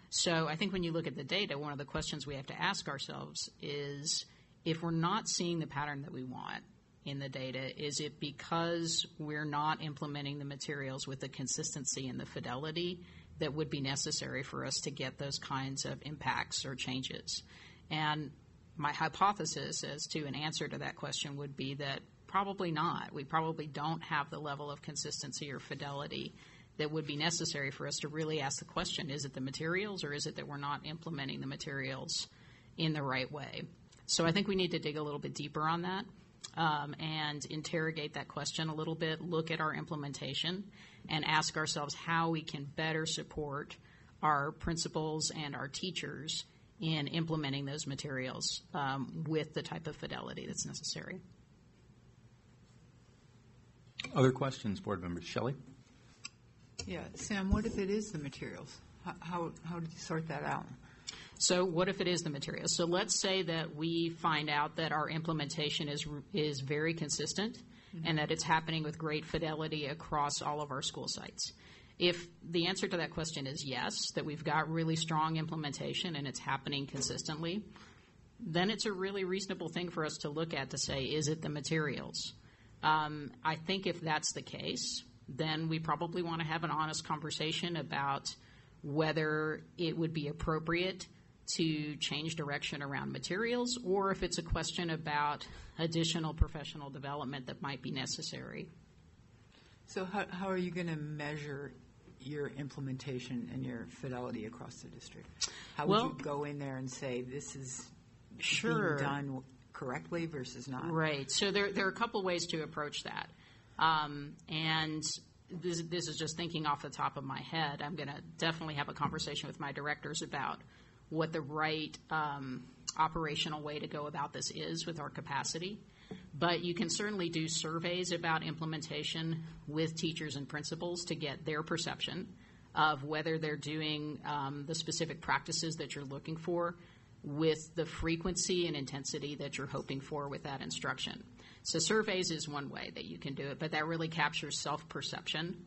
J: So I think when you look at the data, one of the questions we have to ask ourselves is, if we're not seeing the pattern that we want in the data, is it because we're not implementing the materials with the consistency and the fidelity that would be necessary for us to get those kinds of impacts or changes? And my hypothesis as to an answer to that question would be that probably not. We probably don't have the level of consistency or fidelity that would be necessary for us to really ask the question, is it the materials, or is it that we're not implementing the materials in the right way? So I think we need to dig a little bit deeper on that and interrogate that question a little bit, look at our implementation, and ask ourselves how we can better support our principals and our teachers in implementing those materials with the type of fidelity that's necessary.
A: Other questions, board members? Shelley?
K: Yeah, Sam, what if it is the materials? How did you sort that out?
J: So what if it is the materials? So let's say that we find out that our implementation is very consistent and that it's happening with great fidelity across all of our school sites. If the answer to that question is yes, that we've got really strong implementation and it's happening consistently, then it's a really reasonable thing for us to look at to say, is it the materials? I think if that's the case, then we probably want to have an honest conversation about whether it would be appropriate to change direction around materials, or if it's a question about additional professional development that might be necessary.
K: So how are you going to measure your implementation and your fidelity across the district? How would you go in there and say this is being done correctly versus not?
J: Right. So there are a couple ways to approach that. And this is just thinking off the top of my head. I'm going to definitely have a conversation with my directors about what the right operational way to go about this is with our capacity. But you can certainly do surveys about implementation with teachers and principals to get their perception of whether they're doing the specific practices that you're looking for with the frequency and intensity that you're hoping for with that instruction. So surveys is one way that you can do it, but that really captures self-perception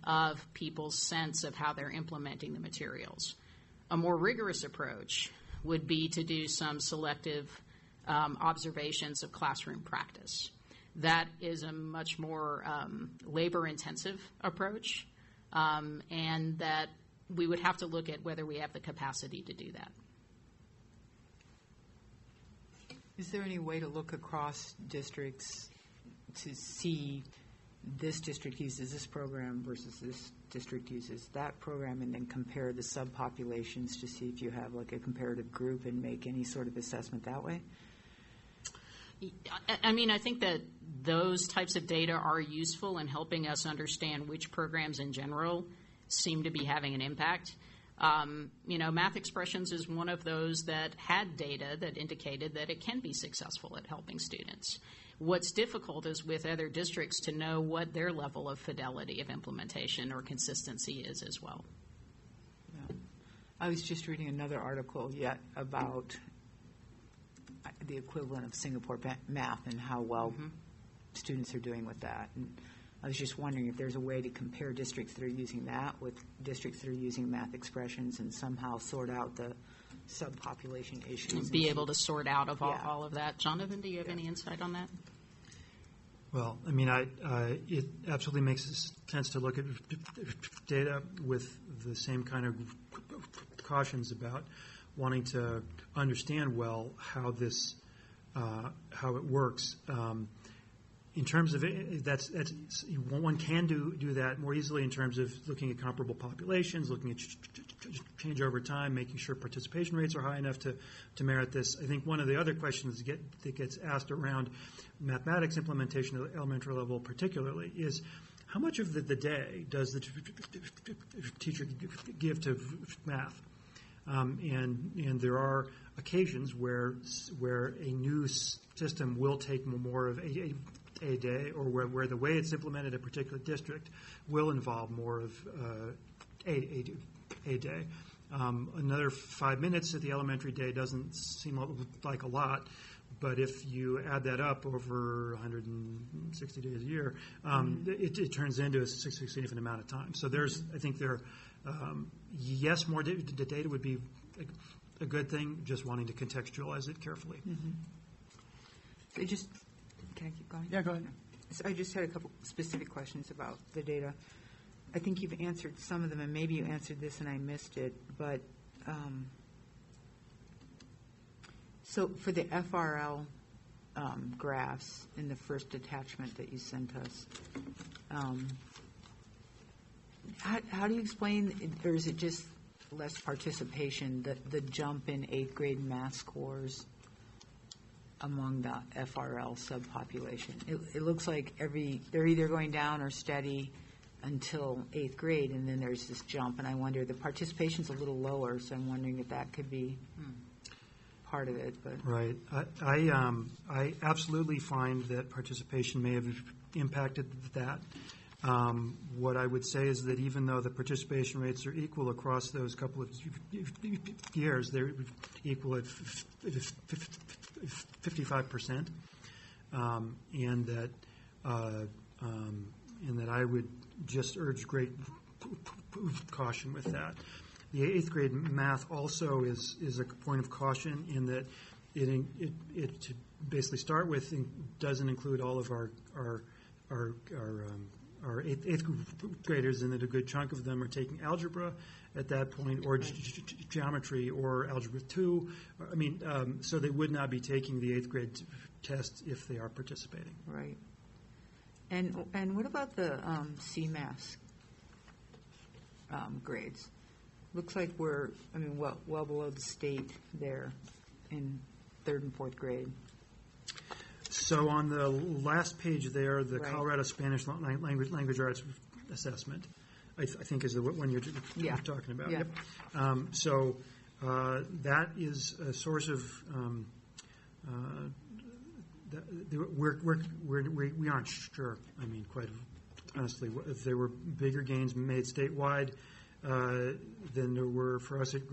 J: of people's sense of how they're implementing the materials. A more rigorous approach would be to do some selective observations of classroom practice. That is a much more labor-intensive approach, and that we would have to look at whether we have the capacity to do that.
K: Is there any way to look across districts to see this district uses this program versus this district uses that program, and then compare the subpopulations to see if you have like a comparative group and make any sort of assessment that way?
J: I mean, I think that those types of data are useful in helping us understand which programs in general seem to be having an impact. Math expressions is one of those that had data that indicated that it can be successful at helping students. What's difficult is with other districts to know what their level of fidelity of implementation or consistency is as well.
K: Yeah. I was just reading another article about the equivalent of Singapore math and how well students are doing with that. And I was just wondering if there's a way to compare districts that are using that with districts that are using math expressions and somehow sort out the subpopulation issues.
J: Be able to sort out of all of that. Jonathan, do you have any insight on that?
I: Well, I mean, it absolutely makes sense to look at data with the same kind of cautions about wanting to understand well how it works. In terms of it, one can do that more easily in terms of looking at comparable populations, looking at change over time, making sure participation rates are high enough to merit this. I think one of the other questions that gets asked around mathematics implementation at the elementary level particularly is how much of the day does the teacher give to math? And there are occasions where a new system will take more of a day, or where the way it's implemented in a particular district will involve more of a day. Another 5 minutes at the elementary day doesn't seem like a lot, but if you add that up over 160 days a year, it turns into a significant amount of time. So yes, more data would be a good thing, just wanting to contextualize it carefully.
K: So can I keep going?
I: Yeah, go ahead.
K: So I just had a couple specific questions about the data. I think you've answered some of them, and maybe you answered this and I missed it, but so for the FRL graphs in the first attachment that you sent us, how do you explain, or is it just less participation, the jump in 8th grade math scores among the FRL subpopulation? It looks like they're either going down or steady until 8th grade, and then there's this jump, and I wonder, the participation's a little lower, so I'm wondering if that could be part of it. But
I: right. I absolutely find that participation may have impacted that. What I would say is that even though the participation rates are equal across those couple of years, they're equal at 55%, and that I would just urge great caution with that. The 8th grade math also is a point of caution in that it to basically start with doesn't include all of our 8th graders, and that a good chunk of them are taking algebra at that point, or geometry, or algebra 2. I mean, so they would not be taking the 8th grade test if they are participating.
K: Right. And what about the CMAS grades? Looks like we're, well below the state there in 3rd and 4th grade.
I: So on the last page there, the
K: Right.
I: Colorado Spanish Language Arts Assessment, I think is the one you're talking about.
K: Yeah.
I: Yep. So that is a source of we aren't sure. I mean, quite honestly, if there were bigger gains made statewide than there were for us at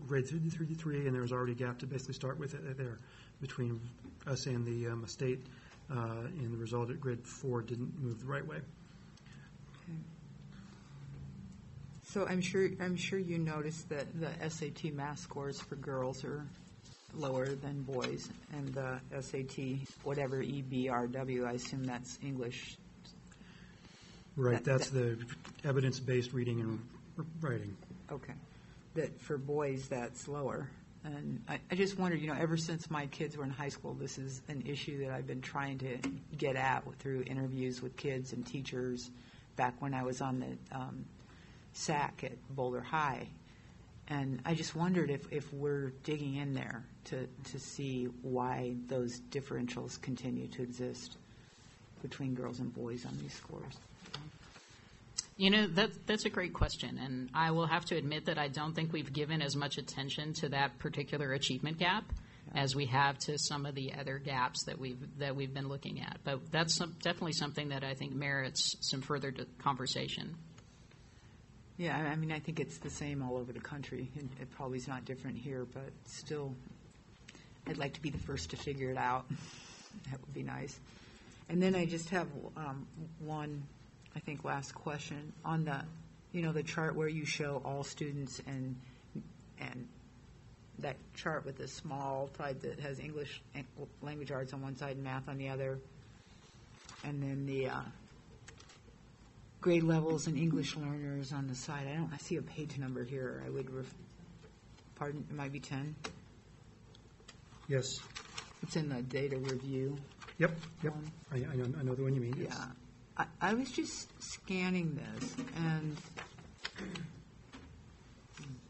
I: grade 3, and there was already a gap to basically start with there between us and the state, and the result at grade 4 didn't move the right way.
K: So I'm sure you noticed that the SAT math scores for girls are lower than boys, and the SAT, whatever EBRW, I assume that's English.
I: Right, that's the evidence-based reading and writing.
K: Okay. That for boys, that's lower. And I just wondered, ever since my kids were in high school, this is an issue that I've been trying to get at through interviews with kids and teachers back when I was on the SAC at Boulder High. And I just wondered if we're digging in there to see why those differentials continue to exist between girls and boys on these scores.
J: That's a great question, and I will have to admit that I don't think we've given as much attention to that particular achievement gap as we have to some of the other gaps that we've been looking at. But that's definitely something that I think merits some further conversation.
K: Yeah, I think it's the same all over the country, and it probably is not different here, but still, I'd like to be the first to figure it out. That would be nice. And then I just have one, I think, last question on the chart where you show all students and that chart with the small side that has English language arts on one side and math on the other, and then the grade levels and English learners on the side. I see a page number here. I would pardon, it might be 10.
I: Yes.
K: It's in the data review.
I: Yep. I know the one you mean. Yes.
K: Yeah. I was just scanning this and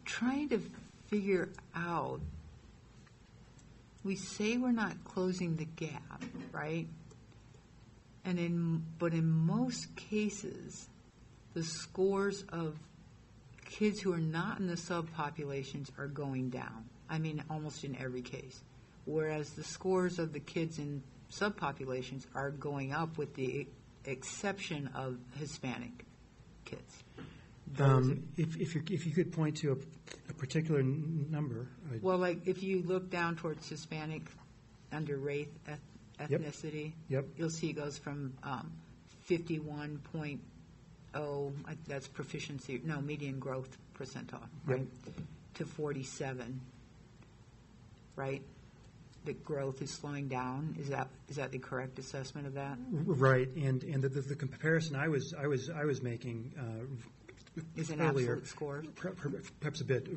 K: trying to figure out, we say we're not closing the gap, right? But in most cases, the scores of kids who are not in the subpopulations are going down. Almost in every case. Whereas the scores of the kids in subpopulations are going up, with the exception of Hispanic kids.
I: If you could point to a particular number.
K: Well, like if you look down towards Hispanic under race, ethnicity,
I: Yep.
K: You'll see it goes from 51.0, that's proficiency, no, median growth percentile, right, to 47, right? The growth is slowing down. Is that the correct assessment of that?
I: Right, and the comparison I was making
K: is an
I: earlier,
K: absolute score,
I: perhaps a bit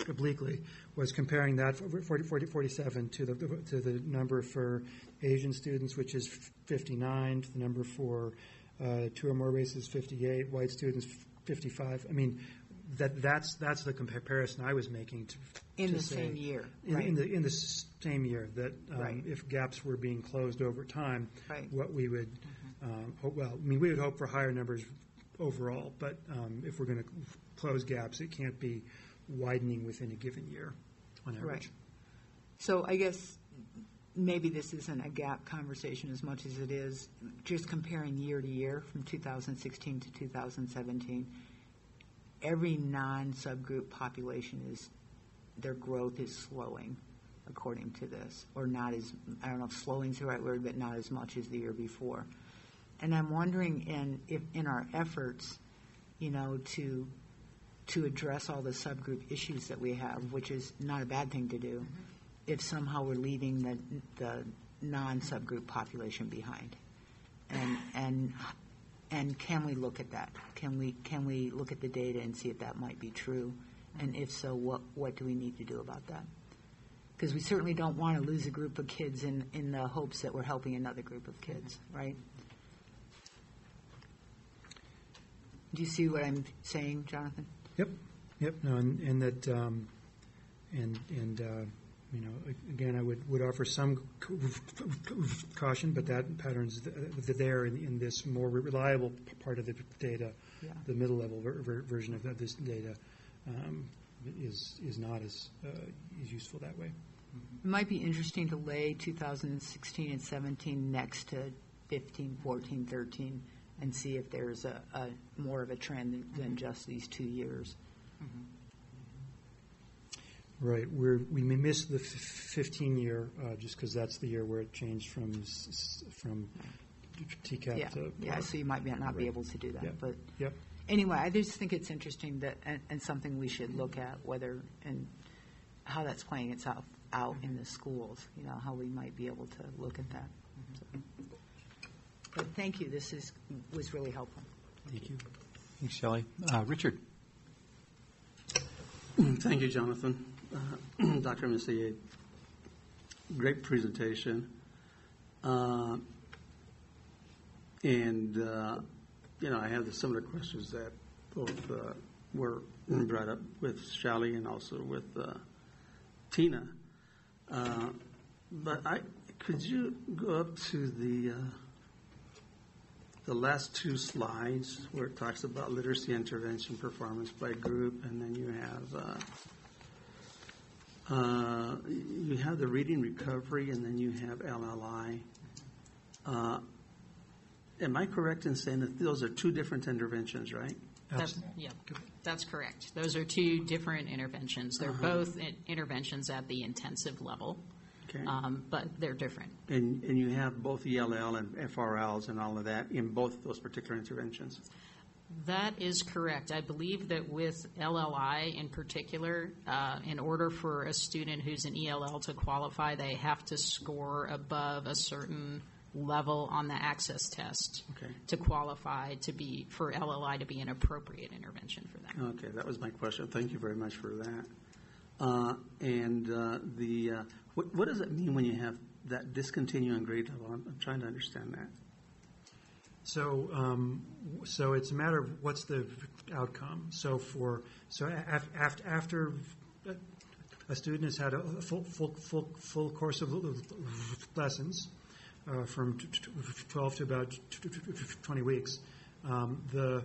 I: obliquely, was comparing that 47 to the number for Asian students, which is 59, to the number for 2 or more races, 58, white students, 55. That's the comparison I was making
K: in the same year,
I: right? In the same year, that
K: right.
I: If gaps were being closed over time,
K: right.
I: What we would we would hope for higher numbers overall, but if we're going to close gaps, it can't be widening within a given year on average.
K: Right. So I guess maybe this isn't a gap conversation as much as it is just comparing year to year from 2016 to 2017. Every non-subgroup population their growth is slowing, according to this, or not as, I don't know if slowing is the right word, but not as much as the year before. And I'm wondering if in our efforts, to address all the subgroup issues that we have, which is not a bad thing to do, if somehow we're leaving the non-subgroup population behind. And can we look at that? Can we look at the data and see if that might be true? And if so, what do we need to do about that? Because we certainly don't want to lose a group of kids in the hopes that we're helping another group of kids, right? Do you see what I'm saying, Jonathan?
I: Yep. No, and that, again, I would offer some caution, but that pattern's there in this more reliable part of the data.
K: Yeah.
I: The middle level version of this data is not as useful that way.
K: It might be interesting to lay 2016 and 17 next to 15, 14, 13, and see if there's a more of a trend than just these 2 years.
I: Right. We may miss the 15-year just because that's the year where it changed from TCAP to...
K: Yeah, so you might not be able to do that.
I: Yep.
K: But
I: Yep.
K: anyway, I just think it's interesting that and something we should look at, whether and how that's playing itself out in the schools, how we might be able to look at that. So. But thank you. This was really helpful.
I: Thank you.
A: Thanks, Shelley. Richard.
H: Thank you, Jonathan. Dr. Messier, great presentation. I have similar questions that both were brought up with Shelley and also with Tina. But could you go up to the last two slides where it talks about literacy intervention performance by group, and then you have the reading recovery, and then you have LLI. Am I correct in saying that those are two different interventions, right?
J: That's correct. Those are two different interventions. They're both interventions at the intensive level.
H: Okay.
J: But they're different.
H: And you have both ELL and FRLs and all of that in both those particular interventions?
J: That is correct. I believe that with LLI in particular, in order for a student who's an ELL to qualify, they have to score above a certain level on the access test to qualify for LLI to be an appropriate intervention for them.
H: Okay, that was my question. Thank you very much for that. What does it mean when you have that discontinue on grade level? I'm trying to understand that.
I: So it's a matter of what's the outcome. After a student has had a full course of lessons from 12 to about 20 weeks, the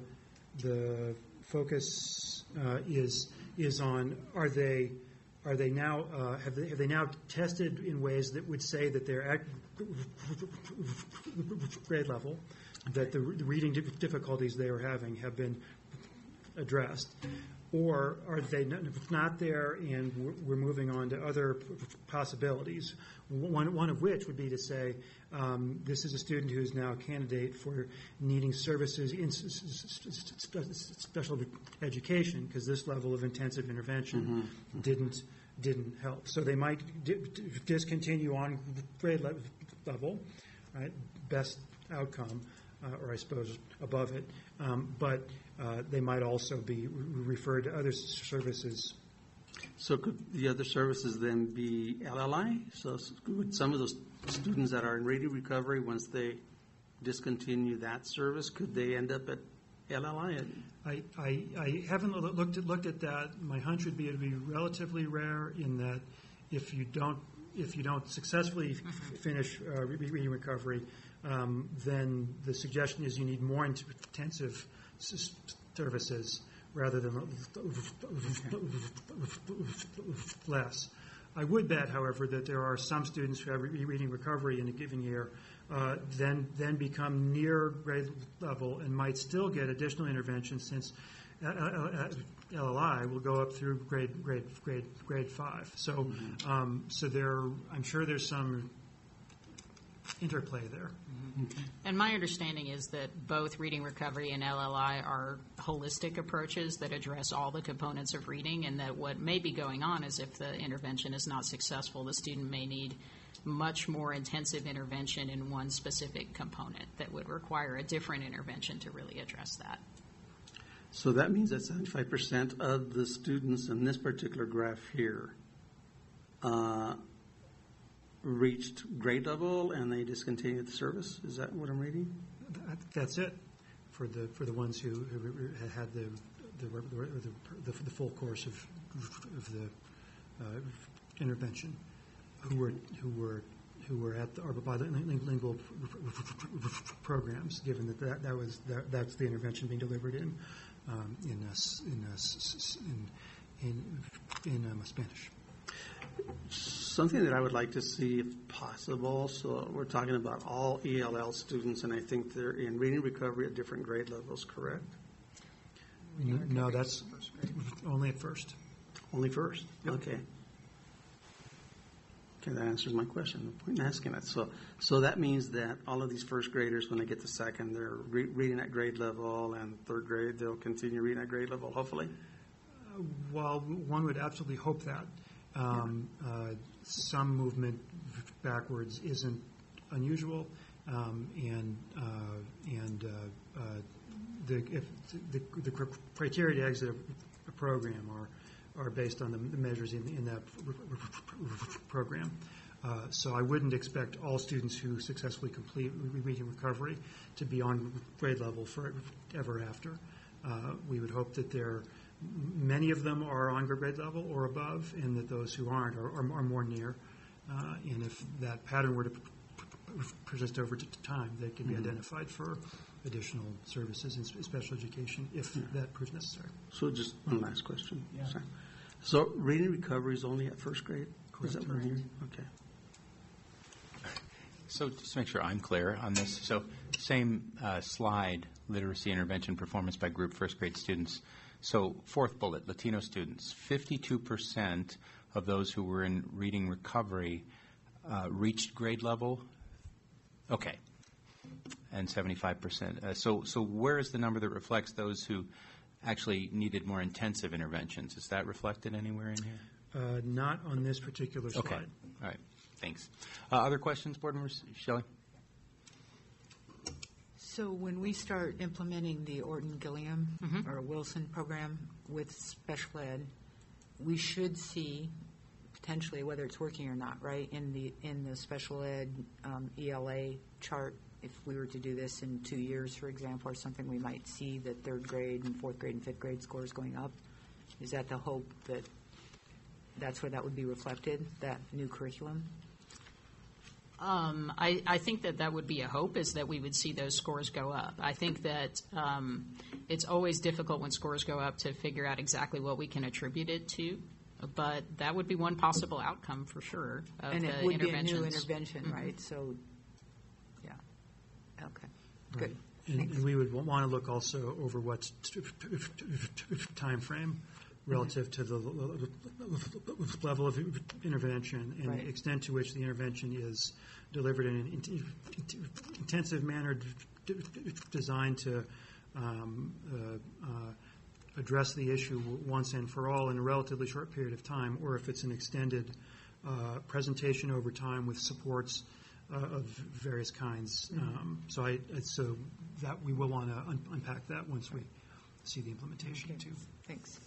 I: focus is on have they now tested in ways that would say that they're at grade level, that the reading difficulties they were having have been addressed, or are they not there and we're moving on to other possibilities, one of which would be to say this is a student who is now a candidate for needing services in special education because this level of intensive intervention didn't help. So they might discontinue on grade level, right? Best outcome, or I suppose above it, but they might also be referred to other services.
H: So could the other services then be LLI? So would some of those students that are in reading recovery, once they discontinue that service, could they end up at LLI?
I: I haven't looked at that. My hunch would be it would be relatively rare in that if you don't successfully finish reading recovery, then the suggestion is you need more intensive services rather than less. I would bet, however, that there are some students who have reading recovery in a given year then become near grade level and might still get additional intervention since LLI will go up through grade 5. So I'm sure there's some interplay there.
J: And my understanding is that both Reading Recovery and LLI are holistic approaches that address all the components of reading, and that what may be going on is if the intervention is not successful, the student may need much more intensive intervention in one specific component that would require a different intervention to really address that.
H: So that means that 75% of the students in this particular graph here reached grade level and they discontinued the service. Is that what I'm reading?
I: That's it for the ones who had the full course of the intervention, who were at the bilingual programs, given that's the intervention being delivered in Spanish.
H: Something that I would like to see, if possible, so we're talking about all ELL students, and I think they're in reading recovery at different grade levels, correct?
I: No, that's only at first.
H: Only first?
I: Yep.
H: Okay. Okay, that answers my question. The point in asking that. So that means that all of these first graders, when they get to second, they're reading at grade level, and third grade, they'll continue reading at grade level, hopefully?
I: Well, one would absolutely hope that. Some movement backwards isn't unusual, and the criteria to exit a program are based on the measures in that program. So I wouldn't expect all students who successfully complete reading recovery to be on grade level forever after. We would hope that many of them are on grade level or above, and that those who aren't are more near. And if that pattern were to persist over time, they can be identified for additional services in special education if that proves necessary.
H: So just one last question.
I: Yeah.
H: Sorry. So reading recovery is only at first grade?
I: Correct.
H: Is that what I'm hearing? Okay.
A: So just to make sure I'm clear on this, so same slide, literacy intervention performance by group first grade students. So fourth bullet, Latino students, 52% of those who were in reading recovery reached grade level. Okay. And 75%. So where is the number that reflects those who actually needed more intensive interventions? Is that reflected anywhere in here?
I: Not on this particular slide.
A: Okay. All right. Thanks. Other questions, Board members? Shelley?
K: So when we start implementing the Orton-Gilliam or Wilson program with special ed, we should see potentially whether it's working or not, right, in the special ed ELA chart. If we were to do this in 2 years, for example, or something, we might see that third grade and fourth grade and fifth grade scores going up. Is that the hope that that's where that would be reflected, that new curriculum?
J: I think that would be a hope, is that we would see those scores go up. I think that it's always difficult when scores go up to figure out exactly what we can attribute it to, but that would be one possible outcome for sure of
K: and
J: the
K: it would
J: interventions.
K: be a new intervention, right? So, yeah. Okay. Good.
I: And we would want to look also over what time frame relative to the level of intervention and the extent to which the intervention is delivered in an intensive manner designed to address the issue once and for all in a relatively short period of time, or if it's an extended presentation over time with supports of various kinds. So that we will want to unpack that once we see the implementation too.
K: Thanks.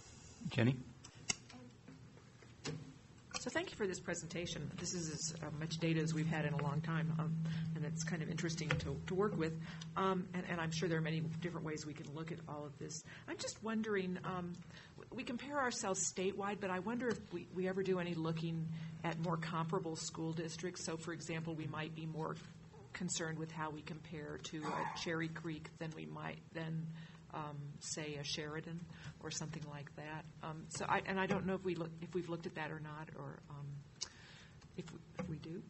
A: Jenny?
L: So thank you for this presentation. This is as much data as we've had in a long time, and it's kind of interesting to work with. And I'm sure there are many different ways we can look at all of this. I'm just wondering, we compare ourselves statewide, but I wonder if we ever do any looking at more comparable school districts. So, for example, we might be more concerned with how we compare to Cherry Creek than we might say a Sheridan or something like that. I don't know if we've looked at that or not, or if we do.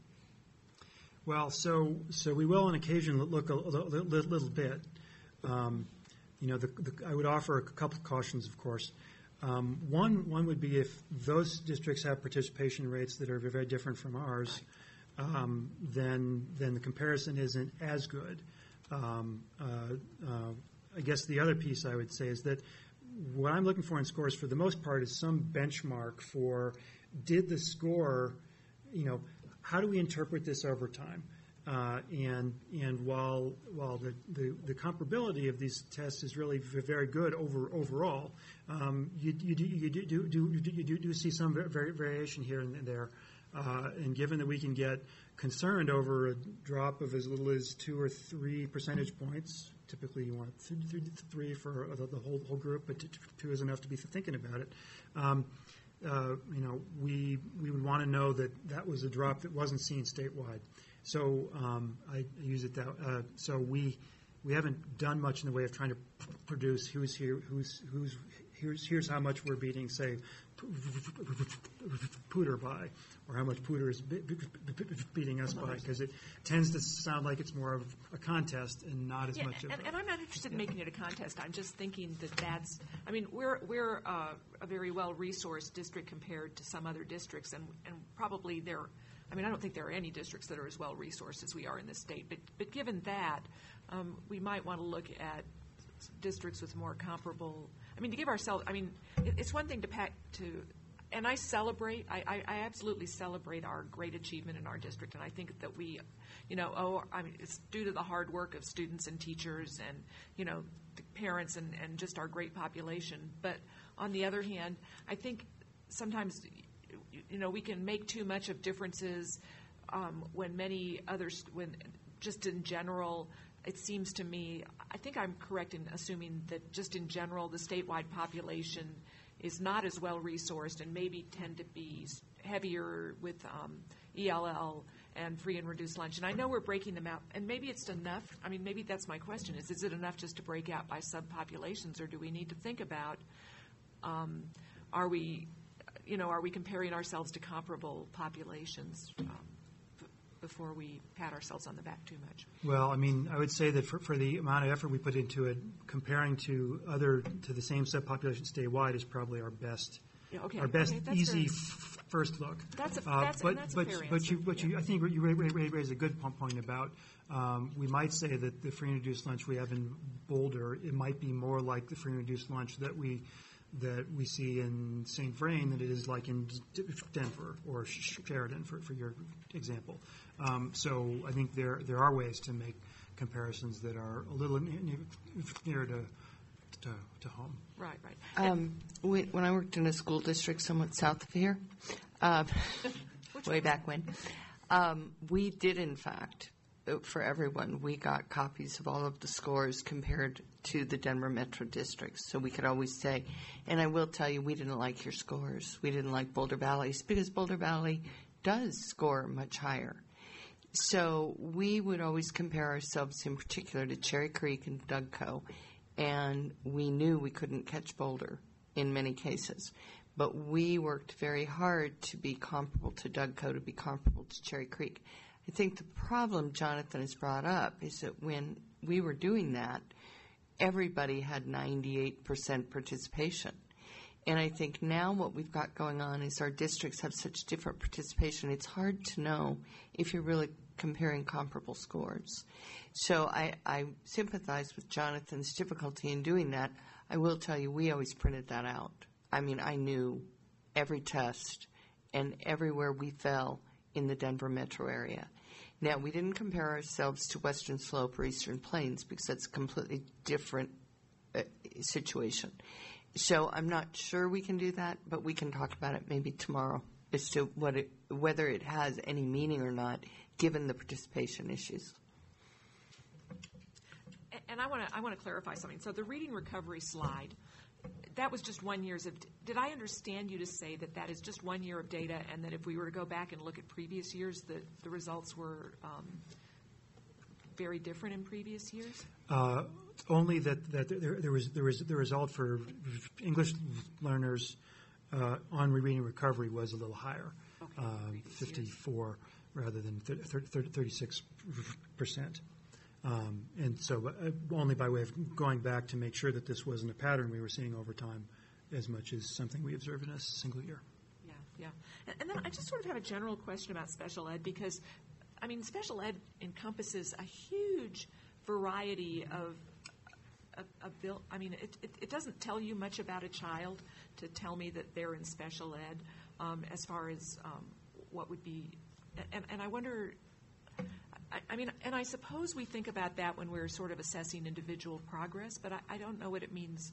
I: Well, so we will on occasion look a little bit. I would offer a couple of cautions, of course. One would be if those districts have participation rates that are very different from ours. then the comparison isn't as good. I guess the other piece I would say is that what I'm looking for in scores, for the most part, is some benchmark for, did the score, how do we interpret this over time? And while the comparability of these tests is really very good overall, you do see some variation here and there. And given that we can get concerned over a drop of as little as 2 or 3 percentage points, typically you want 3 for the whole group, but 2 is enough to be thinking about it. We would want to know that was a drop that wasn't seen statewide. So I use it that. So we haven't done much in the way of trying to produce here's how much we're beating, say, Pooter by, or how much Pooter is beating us by, because it tends to sound like it's more of a contest and not as much of.
L: And I'm not interested in making it a contest. I'm just thinking that's. I mean, we're a very well-resourced district compared to some other districts, and probably there. I mean, I don't think there are any districts that are as well-resourced as we are in this state. But given that, we might want to look at districts with more comparable. I mean, to give ourselves. I mean, it's one thing and I celebrate. I absolutely celebrate our great achievement in our district, and I think that we, it's due to the hard work of students and teachers and the parents and just our great population. But on the other hand, I think sometimes. We can make too much of differences when just in general, it seems to me, I think I'm correct in assuming that just in general, the statewide population is not as well resourced and maybe tend to be heavier with ELL and free and reduced lunch. And I know we're breaking them out, and maybe it's enough. I mean, maybe that's my question: is it enough just to break out by subpopulations, or do we need to think about are we comparing ourselves to comparable populations before we pat ourselves on the back too much?
I: Well, I mean, I would say that for the amount of effort we put into it, comparing to the same subpopulation statewide is probably our best.
L: Yeah, okay.
I: Our best easy first look.
L: That's a fair answer.
I: I think you raise a good point about we might say that the free and reduced lunch we have in Boulder, it might be more like the free and reduced lunch that we see in St. Vrain than it is like in Denver or Sheridan, for your example. So I think there are ways to make comparisons that are a little nearer to home.
D: Right. When I worked in a school district somewhat south of here, way back when, we did, in fact, for everyone, we got copies of all of the scores compared to the Denver Metro districts. So we could always say, and I will tell you, we didn't like your scores. We didn't like Boulder Valley's because Boulder Valley does score much higher. So we would always compare ourselves in particular to Cherry Creek and Dougco, and we knew we couldn't catch Boulder in many cases. But we worked very hard to be comparable to Dougco, to be comparable to Cherry Creek. I think the problem Jonathan has brought up is that when we were doing that, everybody had 98% participation. And I think now what we've got going on is our districts have such different participation, it's hard to know if you're really comparing comparable scores. So I sympathize with Jonathan's difficulty in doing that. I will tell you, we always printed that out. I mean, I knew every test and everywhere we fell in the Denver metro area. Now, we didn't compare ourselves to Western Slope or Eastern Plains because that's a completely different situation. So I'm not sure we can do that, but we can talk about it maybe tomorrow as to whether it has any meaning or not, given the participation issues.
L: And I want to clarify something. So the reading recovery slide, that was just 1 year's of. Did I understand you to say that is just 1 year of data, and that if we were to go back and look at previous years, the results were very different in previous years?
I: Only that there was the result for English learners on reading recovery was a little higher, 54 rather than 36%. And so only by way of going back to make sure that this wasn't a pattern we were seeing over time as much as something we observed in a single year.
L: Yeah. And then I just sort of have a general question about special ed because I mean, special ed encompasses a huge variety of I mean, it doesn't tell you much about a child to tell me that they're in special ed as far as what would be, and I wonder, I mean, and I suppose we think about that when we're sort of assessing individual progress, but I don't know what it means,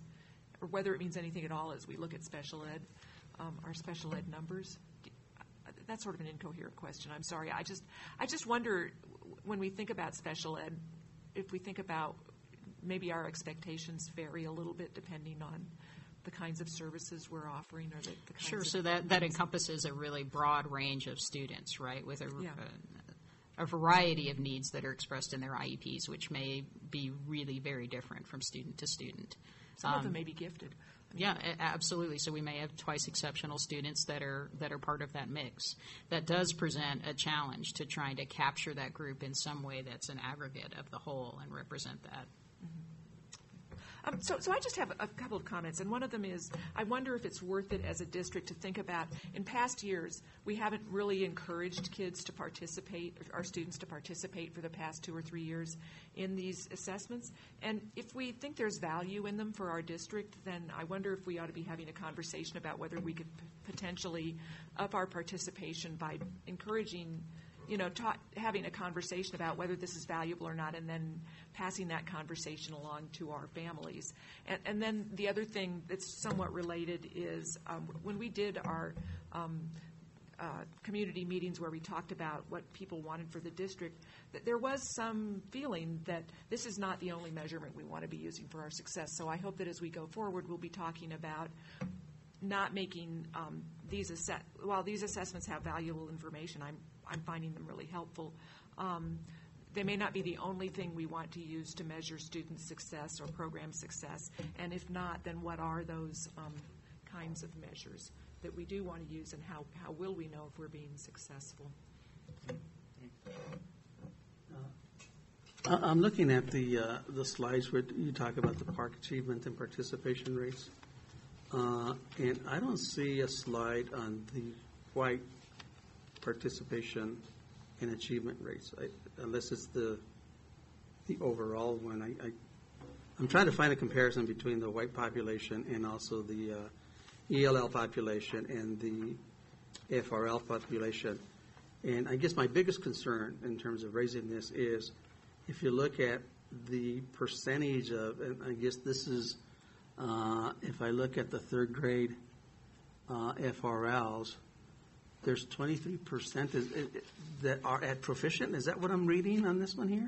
L: or whether it means anything at all as we look at special ed, our special ed numbers. That's sort of an incoherent question. I'm sorry. I just wonder when we think about special ed, if we think about maybe our expectations vary a little bit depending on the kinds of services we're offering, or the kinds
J: Sure,
L: of
J: so that encompasses a really broad range of students, right, with a variety of needs that are expressed in their IEPs, which may be really very different from student to student.
L: Some of them may be gifted.
J: Yeah, absolutely. So we may have twice exceptional students that are part of that mix. That does present a challenge to trying to capture that group in some way that's an aggregate of the whole and represent that.
L: So I just have a couple of comments, and one of them is I wonder if it's worth it as a district to think about, in past years, we haven't really encouraged kids to participate, our students to participate for the past 2 or 3 years in these assessments. And if we think there's value in them for our district, then I wonder if we ought to be having a conversation about whether we could potentially up our participation by encouraging, having a conversation about whether this is valuable or not, and then passing that conversation along to our families. And then the other thing that's somewhat related is when we did our community meetings where we talked about what people wanted for the district, that there was some feeling that this is not the only measurement we want to be using for our success. So I hope that as we go forward, we'll be talking about not making while these assessments have valuable information, I'm finding them really helpful. They may not be the only thing we want to use to measure student success or program success, and if not, then what are those kinds of measures that we do want to use, and how will we know if we're being successful?
H: I'm looking at the slides where you talk about the PARC achievement and participation rates, and I don't see a slide on the white participation and achievement rates, unless it's the overall one. I'm trying to find a comparison between the white population and also the ELL population and the FRL population. And I guess my biggest concern in terms of raising this is if you look at the percentage of, and I guess this is, if I look at the third grade FRLs, there's 23% that are at proficient. Is that what I'm reading on this one here?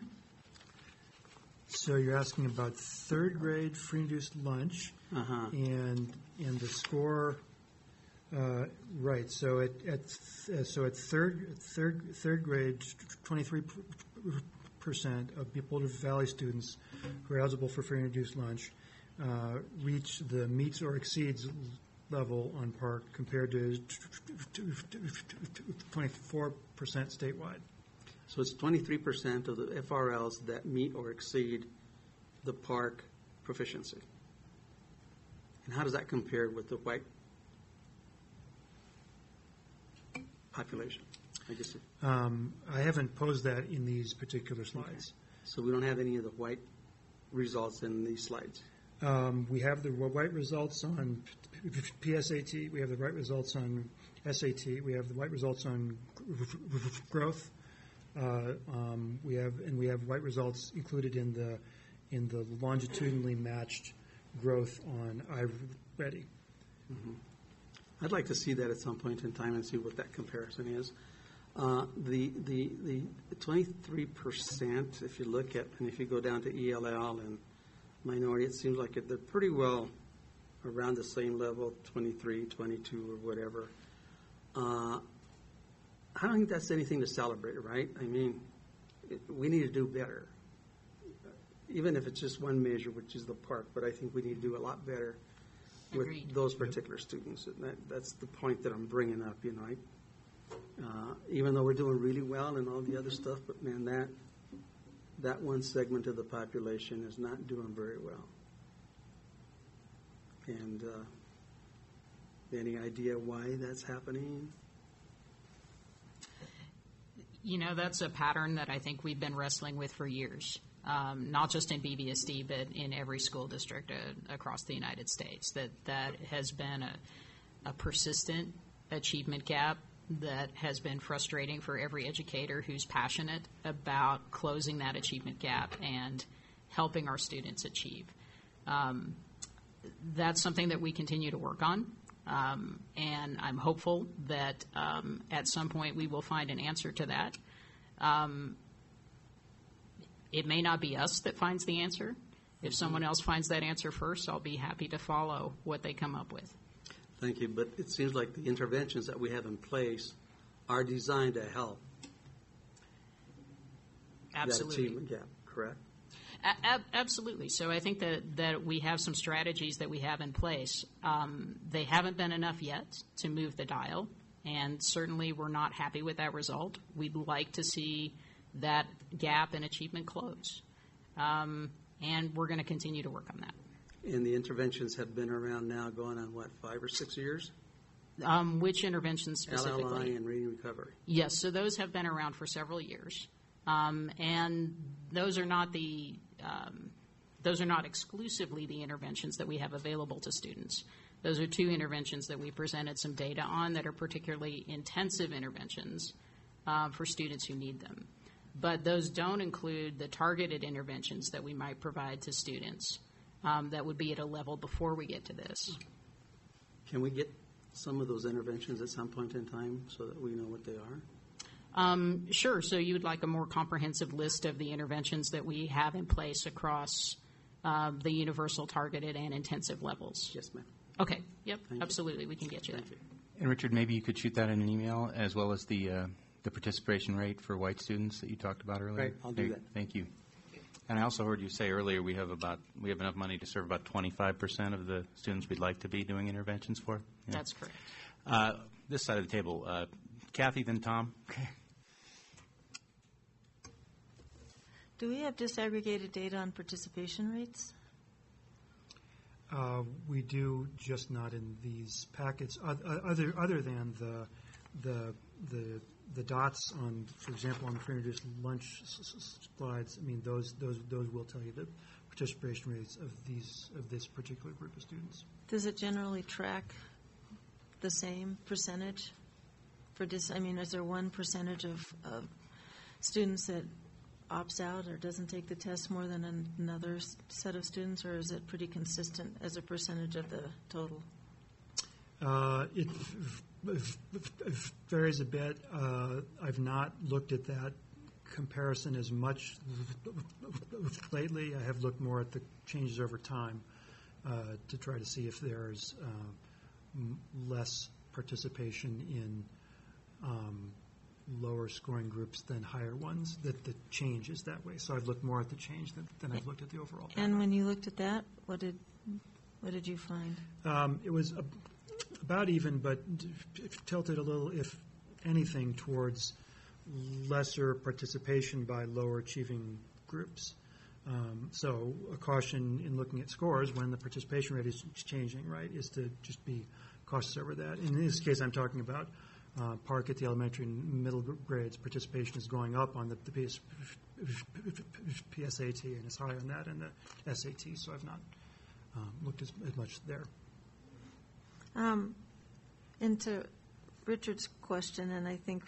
I: So you're asking about third grade free reduced lunch, and the score, right? So at third grade, 23% of Boulder Valley students who are eligible for free and reduced lunch reach the meets or exceeds level on PARC compared to 24% statewide.
H: So it's 23% of the FRLs that meet or exceed the PARC proficiency. And how does that compare with the white population? I guess
I: I haven't posed that in these particular slides.
H: Okay. So we don't have any of the white results in these slides.
I: We have the white results on PSAT. We have the white results on SAT. We have the white results on growth. We have white results included in the longitudinally matched growth on iReady.
H: Mm-hmm. I'd like to see that at some point in time and see what that comparison is. The 23%, if you look at, and if you go down to ELL and minority, it seems like they're pretty well around the same level, 23, 22, or whatever. I don't think that's anything to celebrate, right? I mean, we need to do better, even if it's just one measure, which is the PARC, but I think we need to do a lot better with
J: Agreed.
H: those particular students. And that's the point that I'm bringing up, even though we're doing really well and all the other stuff, but man, that one segment of the population is not doing very well. And any idea why that's happening?
J: That's a pattern that I think we've been wrestling with for years, not just in BVSD, but in every school district across the United States, that has been a persistent achievement gap that has been frustrating for every educator who's passionate about closing that achievement gap and helping our students achieve. That's something that we continue to work on. And I'm hopeful that at some point we will find an answer to that. It may not be us that finds the answer. If someone else finds that answer first, I'll be happy to follow what they come up with.
H: Thank you. But it seems like the interventions that we have in place are designed to help
J: Absolutely.
H: that achievement gap, correct?
J: Absolutely. So I think that we have some strategies that we have in place. They haven't been enough yet to move the dial, and certainly we're not happy with that result. We'd like to see that gap in achievement close, and we're going to continue to work on that.
H: And the interventions have been around now going on, 5 or 6 years?
J: Which interventions specifically?
H: LLI and reading recovery.
J: Yes, so those have been around for several years. And those are not exclusively the interventions that we have available to students. Those are two interventions that we presented some data on that are particularly intensive interventions for students who need them. But those don't include the targeted interventions that we might provide to students that would be at a level before we get to this.
H: Can we get some of those interventions at some point in time so that we know what they are?
J: Sure. So you would like a more comprehensive list of the interventions that we have in place across the universal, targeted, and intensive levels?
H: Yes, ma'am.
J: Okay. Yep.
H: Thank
J: absolutely. We can get you that.
H: You.
A: And Richard, maybe you could shoot that in an email, as well as the participation rate for white students that you talked about earlier.
H: Right. I'll do that.
A: Thank you. And I also heard you say earlier we have enough money to serve about 25% of the students we'd like to be doing interventions for. Yeah.
J: That's correct.
A: This side of the table, Kathy, then Tom.
F: Do we have disaggregated data on participation rates?
I: We do, just not in these packets. Other than the dots on, for example, on the pre-introduced lunch slides. I mean, those will tell you the participation rates of this particular group of students.
F: Does it generally track the same percentage for is there one percentage of students that opts out or doesn't take the test more than another set of students, or is it pretty consistent as a percentage of the total?
I: It varies a bit. I've not looked at that comparison as much lately. I have looked more at the changes over time to try to see if there's less participation in lower scoring groups than higher ones, that the change is that way. So I've looked more at the change than I've looked at the overall data.
F: And when you looked at that, what did you find?
I: It was about even, but tilted a little, if anything, towards lesser participation by lower achieving groups. So a caution in looking at scores when the participation rate is changing, right, is to just be cautious over that. In this case, I'm talking about Park at the elementary and middle grades. Participation is going up on the PSAT, and it's high on that, and the SAT, so I've not looked as much there.
F: And to Richard's question, and I think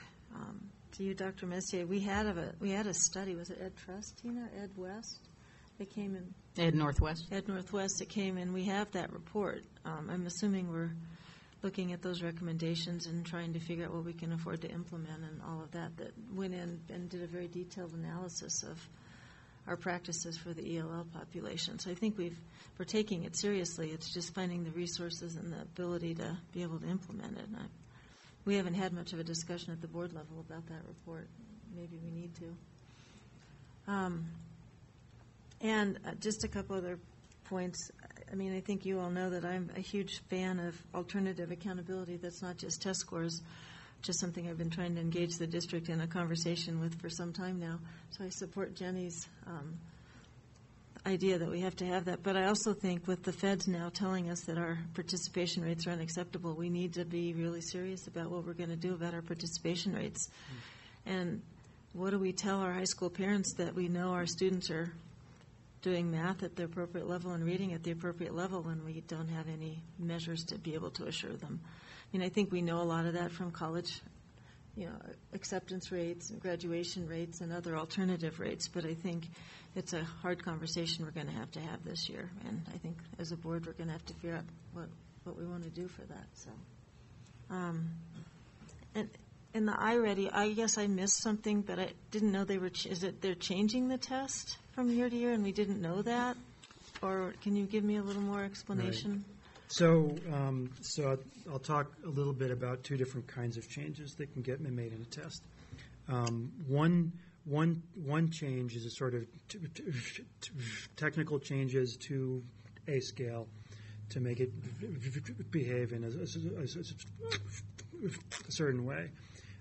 F: to you, Dr. Messier, we had a study. Was it Ed Trust, Tina? Ed West? It came in.
J: Ed Northwest.
F: Ed Northwest. It came in. We have that report. I'm assuming we're looking at those recommendations and trying to figure out what we can afford to implement and all of that went in and did a very detailed analysis of our practices for the ELL population. So I think we're taking it seriously. It's just finding the resources and the ability to be able to implement it. We haven't had much of a discussion at the board level about that report. Maybe we need to. And just a couple other points. I mean, I think you all know that I'm a huge fan of alternative accountability that's not just test scores, which is something I've been trying to engage the district in a conversation with for some time now. So I support Jenny's idea that we have to have that. But I also think with the feds now telling us that our participation rates are unacceptable, we need to be really serious about what we're going to do about our participation rates. And what do we tell our high school parents that we know our students are doing math at the appropriate level and reading at the appropriate level when we don't have any measures to be able to assure them? I mean, I think we know a lot of that from college, acceptance rates and graduation rates and other alternative rates, but I think it's a hard conversation we're going to have this year, and I think as a board we're going to have to figure out what we want to do for that. So, and in the iReady, I guess I missed something, but I didn't know they're changing the test from year to year, and we didn't know that? Or can you give me a little more explanation?
I: Right. So I'll talk a little bit about two different kinds of changes that can get made in a test. One change is a sort of technical changes to a scale to make it behave in a certain way.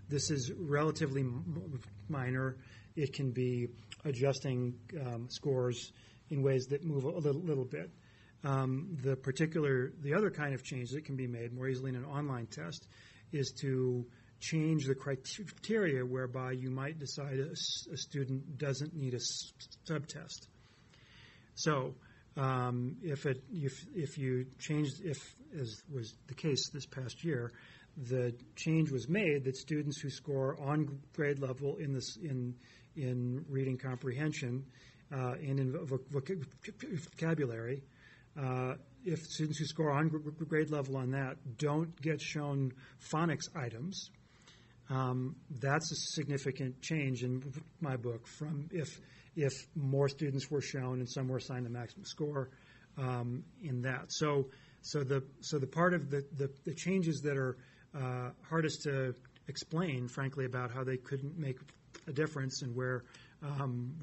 I: This is relatively minor. It can be adjusting scores in ways that move a little bit. The other kind of change that can be made more easily in an online test is to change the criteria whereby you might decide a student doesn't need a subtest. So if as was the case this past year, the change was made that students who score on grade level in reading comprehension and in vocabulary, if students who score on grade level on that don't get shown phonics items, that's a significant change in my book from if more students were shown and some were assigned the maximum score in that. So the part of the changes that are hardest to explain, frankly, about how they couldn't make a difference and where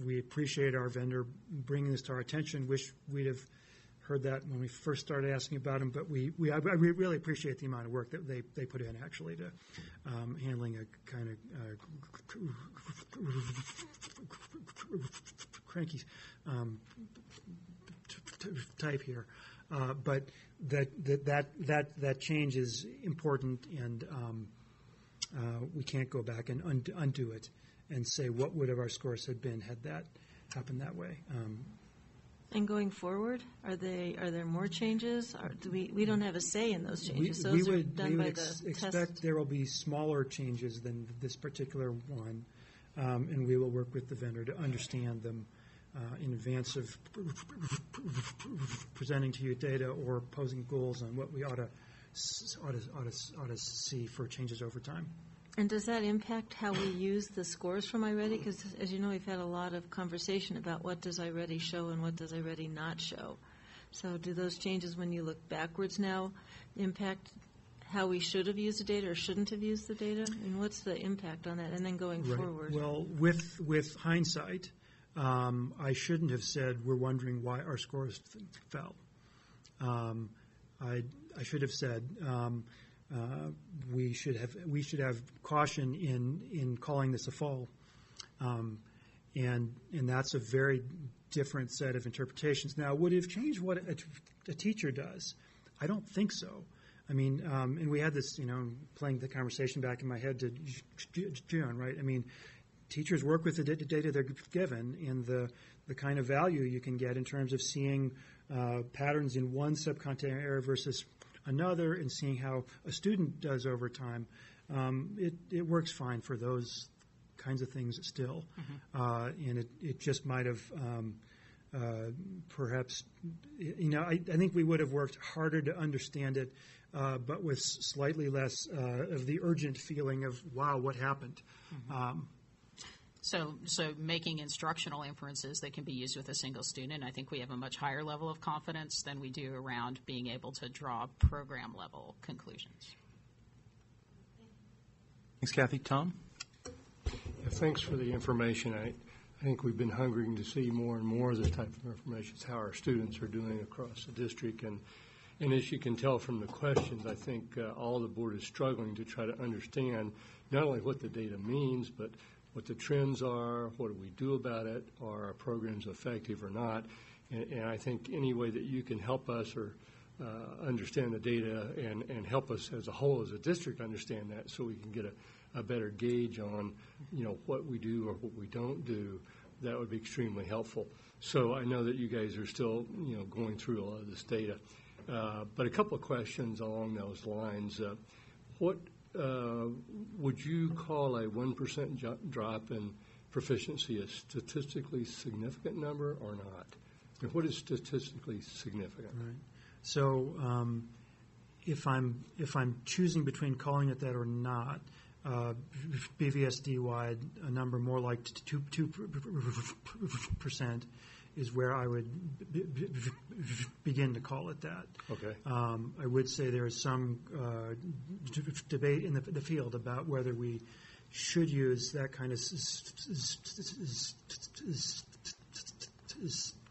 I: we appreciate our vendor bringing this to our attention. Wish we'd have heard that when we first started asking about them, but I really appreciate the amount of work that they put in actually to handling a kind of cranky type here. But that change is important, and we can't go back and undo it and say what would have our scores had been had that happened that way.
F: And going forward, are there more changes? Or we don't have a say in those changes.
I: We
F: Those are
I: would
F: done by the
I: expect
F: test.
I: there will be smaller changes than this particular one, and we will work with the vendor to understand them in advance of presenting to you data or posing goals on what we ought to see for changes over time.
F: And does that impact how we use the scores from iReady? Because, as you know, we've had a lot of conversation about what does iReady show and what does iReady not show. So do those changes, when you look backwards now, impact how we should have used the data or shouldn't have used the data? And what's the impact on that? And then going forward?
I: Well, with hindsight, I shouldn't have said we're wondering why our scores fell. I should have said we should have caution in calling this a fall, and that's a very different set of interpretations. Now, would it have changed what a teacher does? I don't think so. I mean, and we had this, playing the conversation back in my head to June, right? I mean, teachers work with the data they're given and the kind of value you can get in terms of seeing patterns in one subcontent area versus another and seeing how a student does over time. It works fine for those kinds of things still. And it just might have perhaps, I think we would have worked harder to understand it, but with slightly less of the urgent feeling of, wow, what happened?
J: So making instructional inferences that can be used with a single student, I think we have a much higher level of confidence than we do around being able to draw program-level conclusions.
A: Thanks, Kathy. Tom?
M: Yeah, thanks for the information. I think we've been hungering to see more and more of this type of information, how our students are doing across the district. And as you can tell from the questions, I think all the board is struggling to try to understand not only what the data means, but what the trends are, what do we do about it, are our programs effective or not. And I think any way that you can help us or understand the data and help us as a whole, as a district, understand that so we can get a better gauge on, what we do or what we don't do, that would be extremely helpful. So I know that you guys are still, going through a lot of this data. But a couple of questions along those lines. What would you call a 1% drop in proficiency a statistically significant number or not? And what is statistically significant?
I: Right. So if I'm choosing between calling it that or not, BVSD-wide, a number more like 2% is where I would begin to call it that.
M: Okay.
I: I would say there is some debate in the field about whether we should use that kind of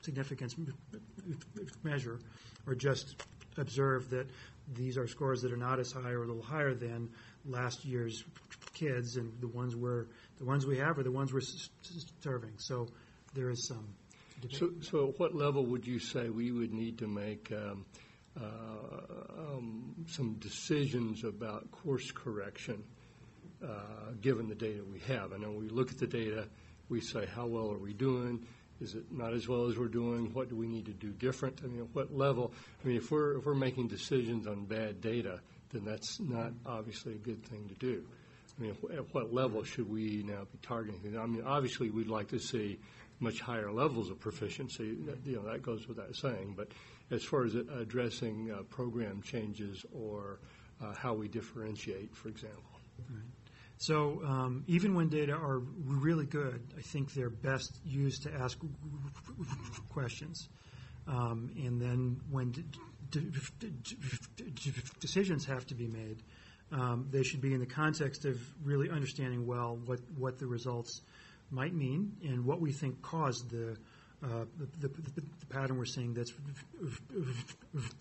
I: significance measure, or just observe that these are scores that are not as high or a little higher than last year's kids, and the ones we have are the ones we're serving. So there is some debate.
M: So at what level would you say we would need to make some decisions about course correction given the data we have? I know we look at the data, we say, how well are we doing? Is it not as well as we're doing? What do we need to do different? I mean, at what level? I mean, if we're making decisions on bad data, then that's not obviously a good thing to do. I mean, at what level should we now be targeting? I mean, obviously, we'd like to see much higher levels of proficiency. That goes without saying. But as far as addressing program changes or how we differentiate, for example.
I: Right. So even when data are really good, I think they're best used to ask questions. And then when decisions have to be made, they should be in the context of really understanding well what the results might mean and what we think caused the pattern we're seeing that's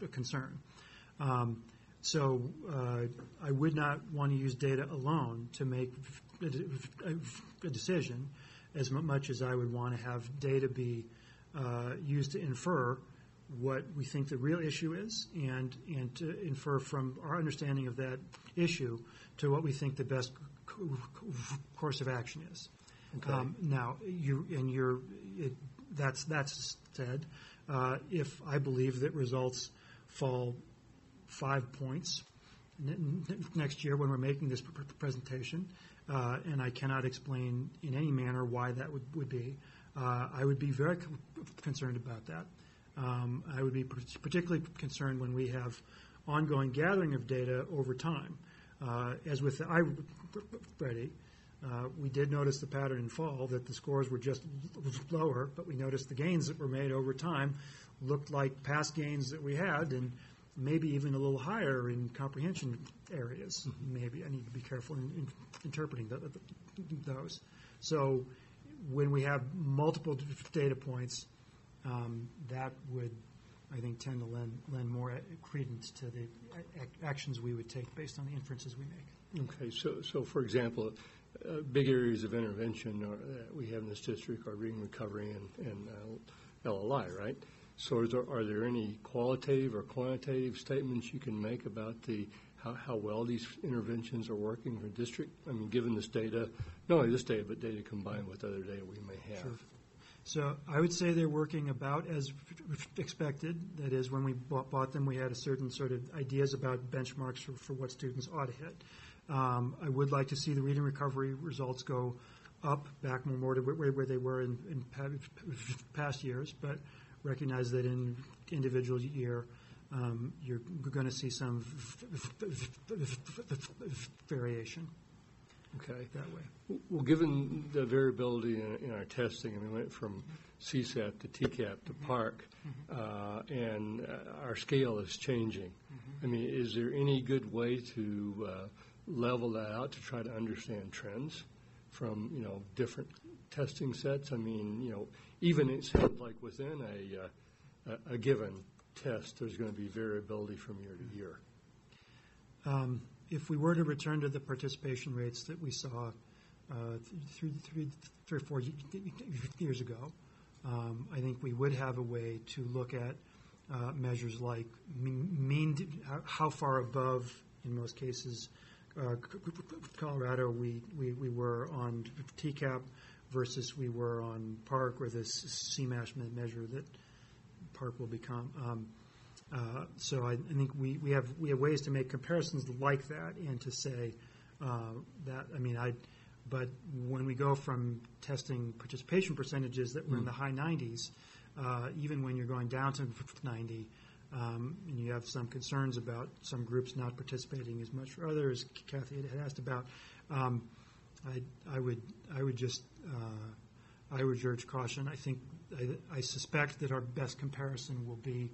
I: a concern. So I would not want to use data alone to make a decision as much as I would want to have data be used to infer what we think the real issue is and to infer from our understanding of that issue to what we think the best course of action is.
M: Okay.
I: Now, that's said. If I believe that results fall 5 points next year when we're making this presentation, and I cannot explain in any manner why that would be, I would be very concerned about that. I would be particularly concerned when we have ongoing gathering of data over time. As with the iReady, we did notice the pattern in fall that the scores were just lower, but we noticed the gains that were made over time looked like past gains that we had, and maybe even a little higher in comprehension areas. Maybe I need to be careful in interpreting those. So when we have multiple data points, that would, I think, tend to lend more credence to the actions we would take based on the inferences we make.
M: Okay. So for example, big areas of intervention that we have in this district are reading recovery and LLI, right? So are there any qualitative or quantitative statements you can make about how well these interventions are working for district? I mean, given this data, not only this data, but data combined with other data we may have.
I: Sure. So I would say they're working about as expected. That is, when we bought them, we had a certain sort of ideas about benchmarks for what students ought to hit. I would like to see the reading recovery results go up, back more to where they were in past years, but recognize that in individual year, you're going to see some variation.
M: Okay.
I: That way.
M: Well, given the variability in our testing, we went from CSAP to TCAP to PARC, and our scale is changing. I mean, is there any good way to level that out to try to understand trends from, different testing sets? I mean, even it sounds like within a given test, there's going to be variability from year to year.
I: If we were to return to the participation rates that we saw 3 or 4 years ago, I think we would have a way to look at measures like how far above, in most cases, Colorado we were on TCAP versus we were on PARC, or this CMASH measure that PARC will become. So I think we have ways to make comparisons like that and to say that, but when we go from testing participation percentages that were in the high 90s, even when you're going down to 90, and you have some concerns about some groups not participating as much for others, Kathy had asked about, I would urge caution. I suspect that our best comparison will be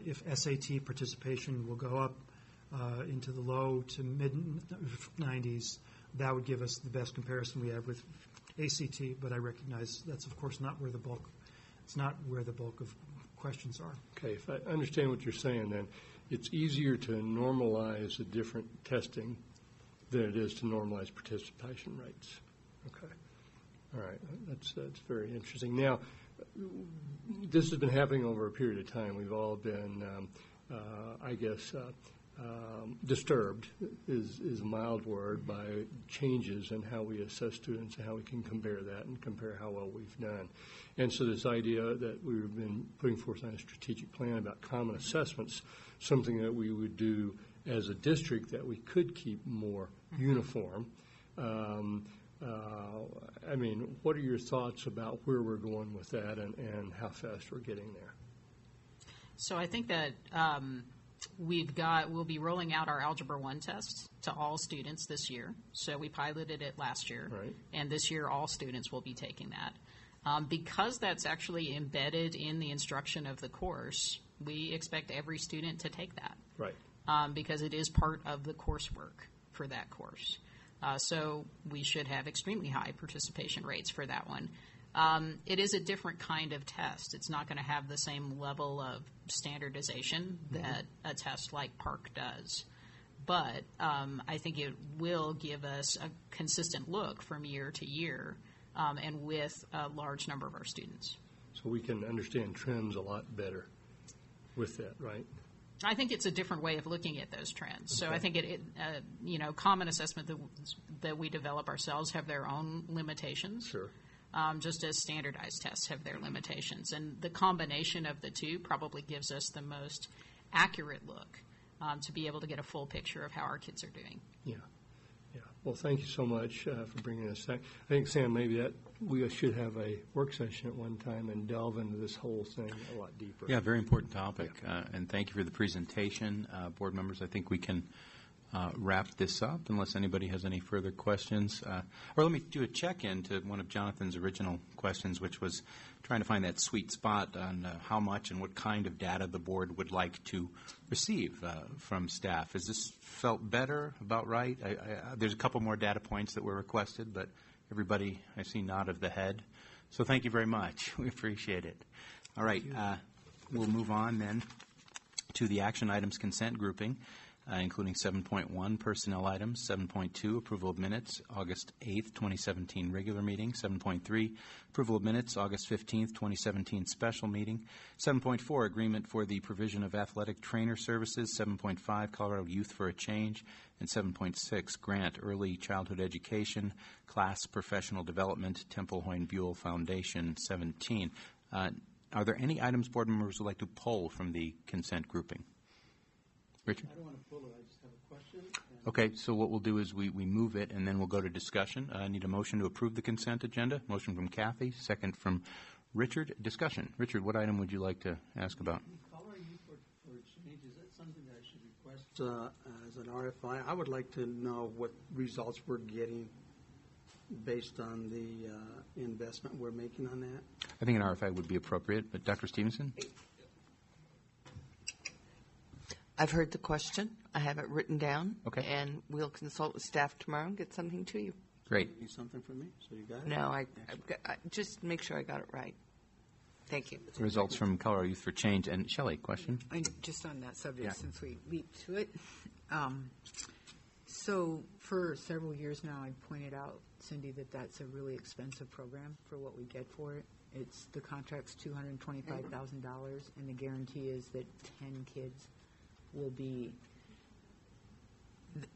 I: if SAT participation will go up into the low to mid 90s. That would give us the best comparison we have with ACT. But I recognize that's of course not where the bulk. It's not where the bulk of questions are.
M: Okay, if I understand what you're saying, then it's easier to normalize a different testing than it is to normalize participation rates. Okay. All right, that's very interesting. Now, this has been happening over a period of time. We've all been, disturbed is a mild word by changes in how we assess students and how we can compare that and compare how well we've done. And so this idea that we've been putting forth on a strategic plan about common assessments, something that we would do as a district that we could keep more uniform. What are your thoughts about where we're going with that and how fast we're getting there?
J: So I think that we'll be rolling out our Algebra 1 test to all students this year. So we piloted it last year,
M: right.
J: And this year all students will be taking that. Because that's actually embedded in the instruction of the course, we expect every student to take that.
M: Right.
J: Because it is part of the coursework for that course. So we should have extremely high participation rates for that one. It is a different kind of test. It's not going to have the same level of standardization that a test like PARC does. But I think it will give us a consistent look from year to year and with a large number of our students.
M: So we can understand trends a lot better with that, right?
J: I think it's a different way of looking at those trends. So I think common assessment that we develop ourselves have their own limitations.
M: Sure.
J: Just as standardized tests have their limitations. And the combination of the two probably gives us the most accurate look to be able to get a full picture of how our kids are doing.
M: Yeah. Well, thank you so much for bringing us that. I think, Sam, maybe that we should have a work session at one time and delve into this whole thing a lot deeper.
A: Yeah, very important topic. And thank you for the presentation. Board members, I think we can wrap this up unless anybody has any further questions. Or let me do a check-in to one of Jonathan's original questions, which was trying to find that sweet spot on how much and what kind of data the board would like to receive from staff. Has this felt better, about right? There's a couple more data points that were requested, but everybody, I see, nod of the head. So thank you very much. We appreciate it. All right. We'll move on then to the action items consent grouping. Including 7.1 personnel items, 7.2 approval of minutes, August 8th, 2017 regular meeting, 7.3 approval of minutes, August 15th, 2017 special meeting, 7.4 agreement for the provision of athletic trainer services, 7.5 Colorado Youth for a Change, and 7.6 grant early childhood education, class professional development, Temple Hoyne Buell Foundation, 17. Are there any items board members would like to poll from the consent grouping? Richard?
H: I don't want to pull it. I just have a question.
A: Okay, so what we'll do is we move it, and then we'll go to discussion. I need a motion to approve the consent agenda. Motion from Kathy, second from Richard. Discussion. Richard, what item would you like to ask about?
H: Colorado Youth for Change, is that something that I should request as an RFI? I would like to know what results we're getting based on the investment we're making on that.
A: I think an RFI would be appropriate, but Dr. Stevenson?
D: I've heard the question. I have it written down.
A: Okay.
D: And we'll consult with staff tomorrow and get something to you.
A: Great.
H: Need something from me? So you got it?
D: No, I just make sure I got it right. Thank you.
A: Results from Colorado Youth for Change. And Shelley, question?
K: Just on that subject, since we leaped to it. So for several years now, I've pointed out, Cindy, that that's a really expensive program for what we get for it. It's the contract's $225,000, and the guarantee is that 10 kids will be.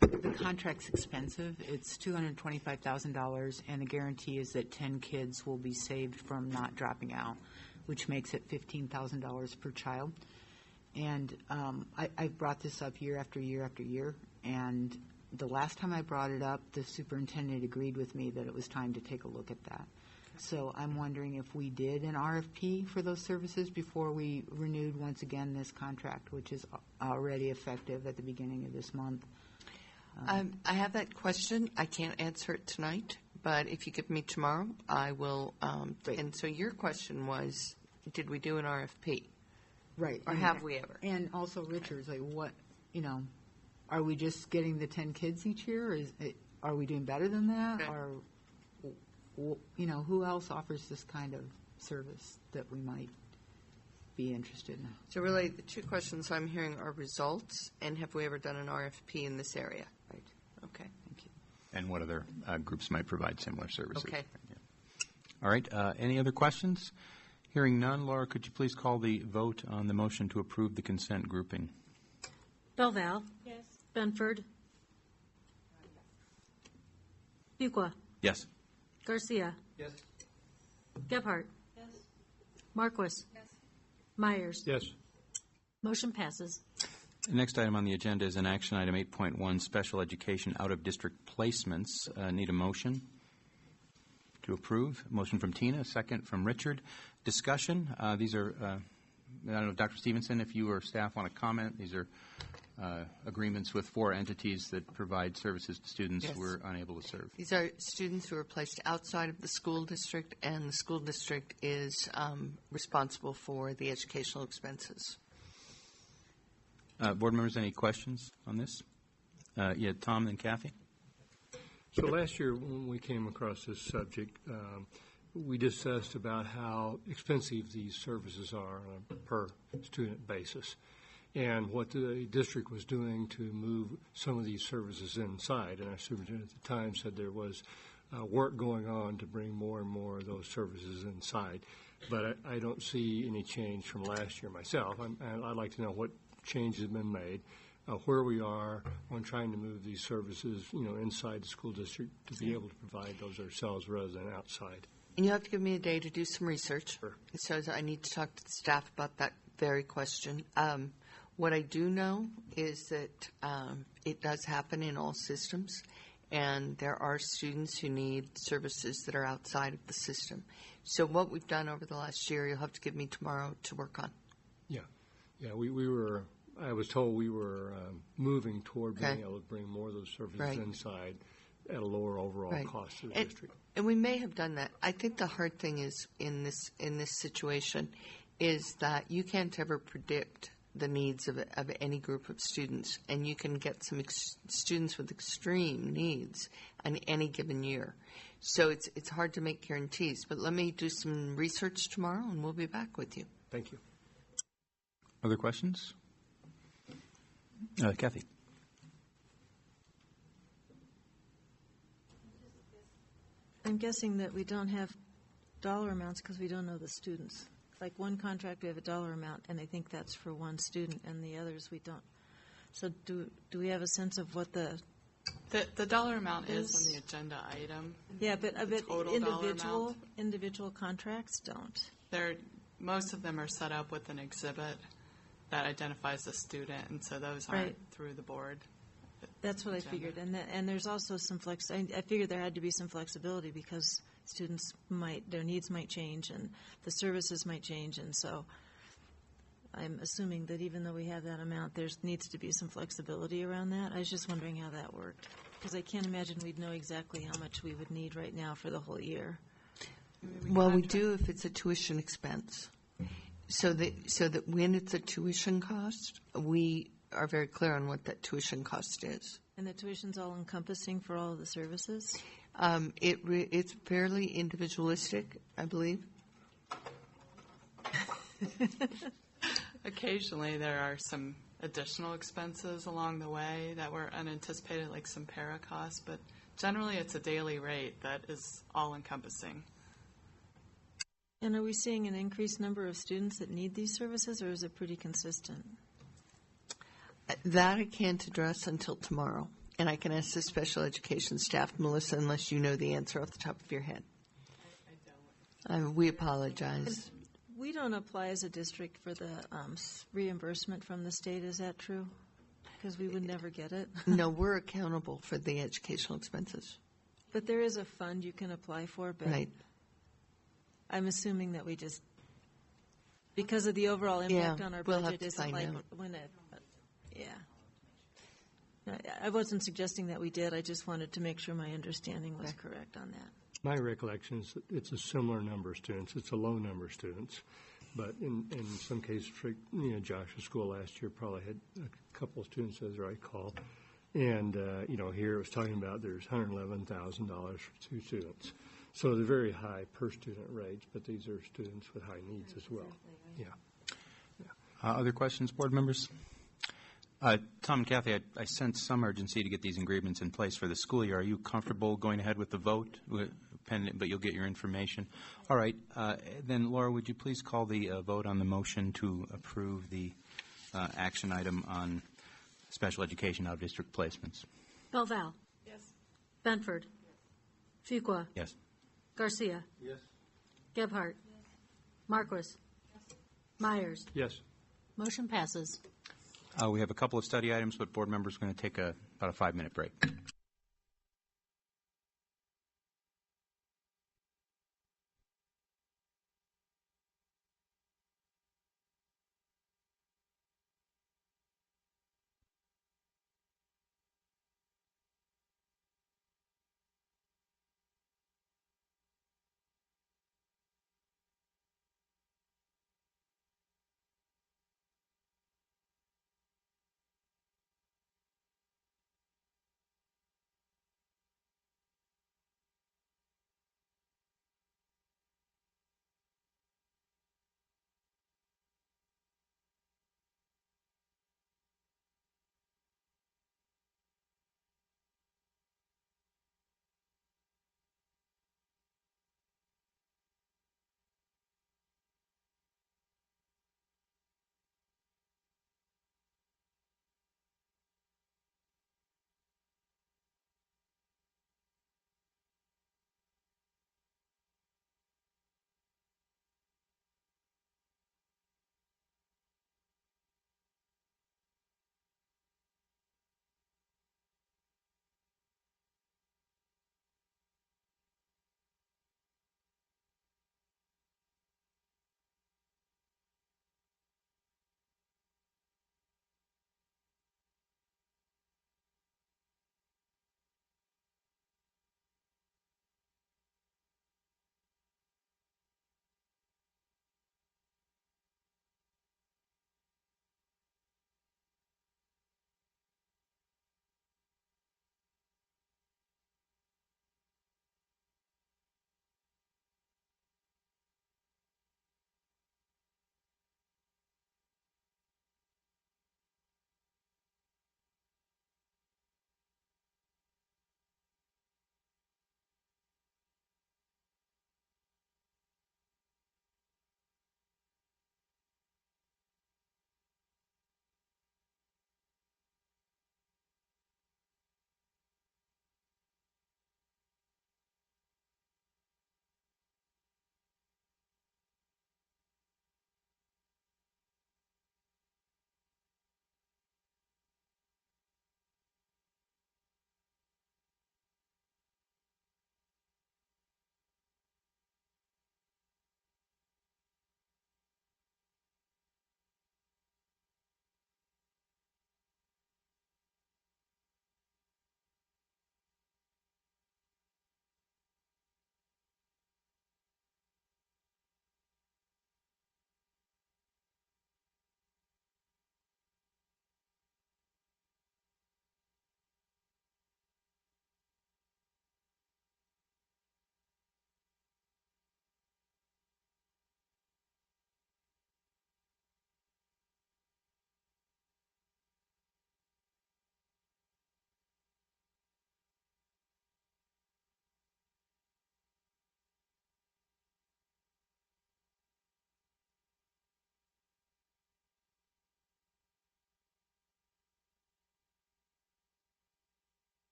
K: The contract's expensive. It's $225,000, and the guarantee is that 10 kids will be saved from not dropping out, which makes it $15,000 per child. And I've brought this up year after year after year, and the last time I brought it up, the superintendent agreed with me that it was time to take a look at that. So I'm wondering if we did an RFP for those services before we renewed once again this contract, which is already effective at the beginning of this month.
D: I have that question. I can't answer it tonight, but if you give me tomorrow, I will. And so your question was, did we do an RFP?
K: Right.
D: Or have we ever?
K: And also, Richard's like, what, are we just getting the 10 kids each year? Or are we doing better than that?
D: Okay.
K: Or, who else offers this kind of service that we might be interested in?
D: So really, the two questions I'm hearing are results and have we ever done an RFP in this area?
K: Right.
D: Okay.
K: Thank you.
A: And what other groups might provide similar services.
D: Okay.
A: Yeah. All right. Any other questions? Hearing none, Laura, could you please call the vote on the motion to approve the consent grouping?
B: Belval.
E: Yes.
B: Benford. Fuqua.
A: Yes.
B: Garcia.
M: Yes.
B: Gebhardt.
E: Yes.
B: Marquis.
E: Yes.
B: Myers.
M: Yes.
B: Motion passes.
A: The next item on the agenda is an action item 8.1, special education out-of-district placements. Need a motion to approve. Motion from Tina, a second from Richard. Discussion. These are, I don't know, Dr. Stevenson, if you or staff want to comment. These are agreements with 4 entities that provide services to students
D: Yes.
A: who are unable to serve.
D: These are students who are placed outside of the school district, and the school district is responsible for the educational expenses.
A: Board members, any questions on this? Yeah, Tom and Kathy?
M: So last year when we came across this subject, we discussed about how expensive these services are on a per student basis and what the district was doing to move some of these services inside. And our superintendent at the time said there was work going on to bring more and more of those services inside. But I don't see any change from last year myself. And I'd like to know what changes have been made, where we are on trying to move these services, inside the school district to be able to provide those ourselves rather than outside.
D: And you have to give me a day to do some research.
M: Sure.
D: So I need to talk to the staff about that very question. What I do know is that it does happen in all systems, and there are students who need services that are outside of the system. So what we've done over the last year, you'll have to give me tomorrow to work on.
M: Yeah, we were. I was told we were moving toward being
D: Okay.
M: able to bring more of those services
D: Right.
M: inside at a lower overall
D: Right.
M: cost to the
D: And-
M: district.
D: And we may have done that. I think the hard thing is in this situation is that you can't ever predict the needs of any group of students, and you can get some students with extreme needs on any given year. So it's hard to make guarantees. But let me do some research tomorrow, and we'll be back with you.
M: Thank you.
A: Other questions? Kathy?
F: I'm guessing that we don't have dollar amounts because we don't know the students. Like one contract, we have a dollar amount, and I think that's for one student, and the others we don't. So do we have a sense of what the
N: The dollar amount is
F: Is-
N: on the agenda item.
F: yeah, but
N: total dollar amount.
F: individual contracts don't.
N: Most of them are set up with an exhibit that identifies the student, and so those
F: Right.
N: aren't through the board.
F: That's what I
N: agenda.
F: figured, and there's also some flex. I figured there had to be some flexibility because students their needs might change and the services might change, and so I'm assuming that even though we have that amount, there needs to be some flexibility around that. I was just wondering how that worked because I can't imagine we'd know exactly how much we would need right now for the whole year.
D: Well, we do if it's a tuition expense. So that when it's a tuition cost, we are very clear on what that tuition cost is.
F: And the tuition's all encompassing for all of the services?
D: It's fairly individualistic, I believe.
N: Occasionally, there are some additional expenses along the way that were unanticipated, like some para costs, but generally it's a daily rate that is all-encompassing.
F: And are we seeing an increased number of students that need these services, or is it pretty consistent?
D: That I can't address until tomorrow. And I can ask the special education staff, Melissa, unless you know the answer off the top of your head. I don't. We apologize.
F: We don't apply as a district for the reimbursement from the state. Is that true? Because we would never get it.
D: No, we're accountable for the educational expenses.
F: But there is a fund you can apply for, but
D: Right.
F: I'm assuming that we just, because of the overall impact on our
D: we'll have
F: budget,
D: to
F: isn't
D: find
F: like
D: out.
F: when it, yeah. I wasn't suggesting that we did. I just wanted to make sure my understanding was correct on that.
M: My recollection is that it's a similar number of students. It's a low number of students. But in some cases, Josh's school last year probably had a couple of students, as I recall. And, here it was talking about there's $111,000 for 2 students. So they're very high per student rates, but these are students with high needs as well. Yeah.
A: Other questions, board members? Tom and Kathy, I sense some urgency to get these agreements in place for the school year. Are you comfortable going ahead with the vote? But you'll get your information. All right. Then, Laura, would you please call the vote on the motion to approve the action item on special education out-of-district placements?
B: Belval.
L: Yes.
B: Benford. Fuqua.
A: Yes.
B: Garcia.
H: Yes.
B: Gebhardt. Marquis. Myers.
M: Yes.
B: Motion passes.
A: We have a couple of study items, but board members are going to take about a 5-minute break.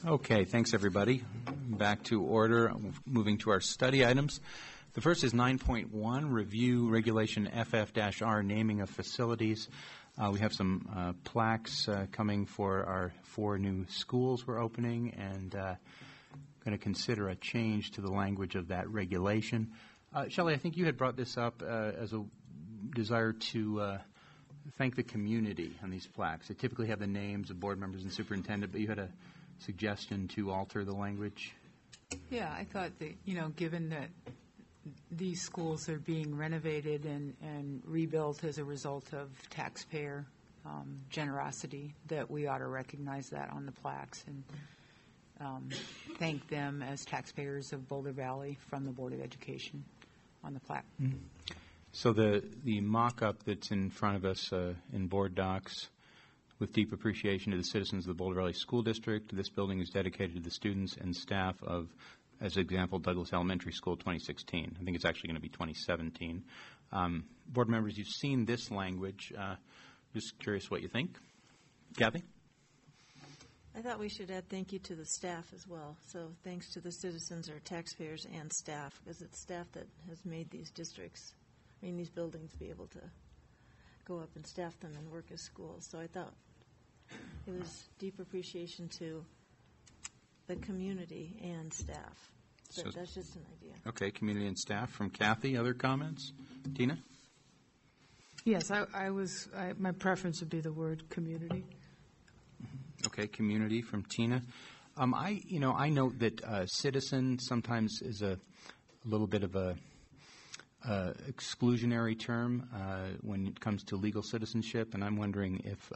A: Okay, thanks, everybody. Back to order, moving to our study items. The first is 9.1, Review Regulation FF-R, Naming of Facilities. We have some plaques coming for our 4 new schools we're opening, and going to consider a change to the language of that regulation. Shelley, I think you had brought this up as a desire to thank the community on these plaques. They typically have the names of board members and superintendent, but you had a suggestion to alter the language.
K: Yeah, I thought that, given that these schools are being renovated and rebuilt as a result of taxpayer generosity, that we ought to recognize that on the plaques and thank them as taxpayers of Boulder Valley from the Board of Education on the plaque.
A: Mm-hmm. So the mock-up that's in front of us in board docs, with deep appreciation to the citizens of the Boulder Valley School District, this building is dedicated to the students and staff of, as an example, Douglas Elementary School 2016. I think it's actually going to be 2017. Board members, you've seen this language. Just curious what you think. Kathy?
F: I thought we should add thank you to the staff as well. So thanks to the citizens or taxpayers and staff, because it's staff that has made these these buildings be able to go up and staff them and work as schools. So I thought it was deep appreciation to the community and staff. But that's just an idea.
A: Okay, community and staff from Kathy. Other comments? Tina?
G: Yes, my preference would be the word community.
A: Okay, community from Tina. I note that citizen sometimes is a little bit of a exclusionary term when it comes to legal citizenship, and I'm wondering if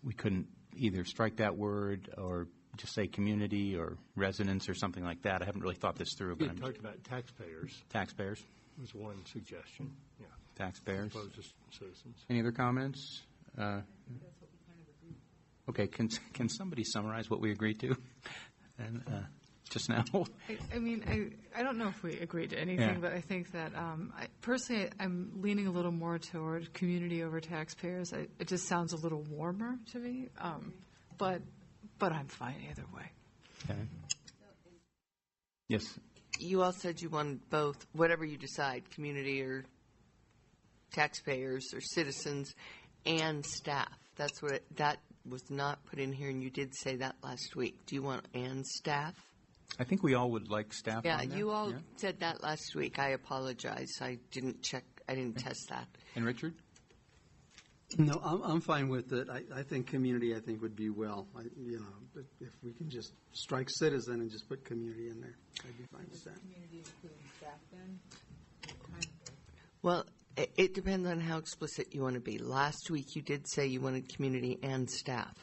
A: we couldn't either strike that word or just say community or residents or something like that. I haven't really thought this through.
M: But talked about taxpayers.
A: Taxpayers
M: was one suggestion. Yeah.
A: Taxpayers.
M: As opposed to citizens.
A: Any other comments? Okay, can somebody summarize what we agreed to? And just now.
G: I don't know if we agreed to anything, but I think that personally, I'm leaning a little more toward community over taxpayers. It just sounds a little warmer to me, but I'm fine either way.
A: Okay. Yes.
D: You all said you wanted both, whatever you decide, community or taxpayers or citizens and staff. That was not put in here, and you did say that last week. Do you want and staff?
A: I think we all would like staff
D: Yeah,
A: on there.
D: you all said that last week. I apologize. I didn't test that.
A: And Richard?
H: No, I'm fine with it. I think community, would be well. If we can just strike citizen and just put community in there, I'd be fine with that.
K: Community including staff then?
D: Well, it depends on how explicit you want to be. Last week you did say you wanted community and staff.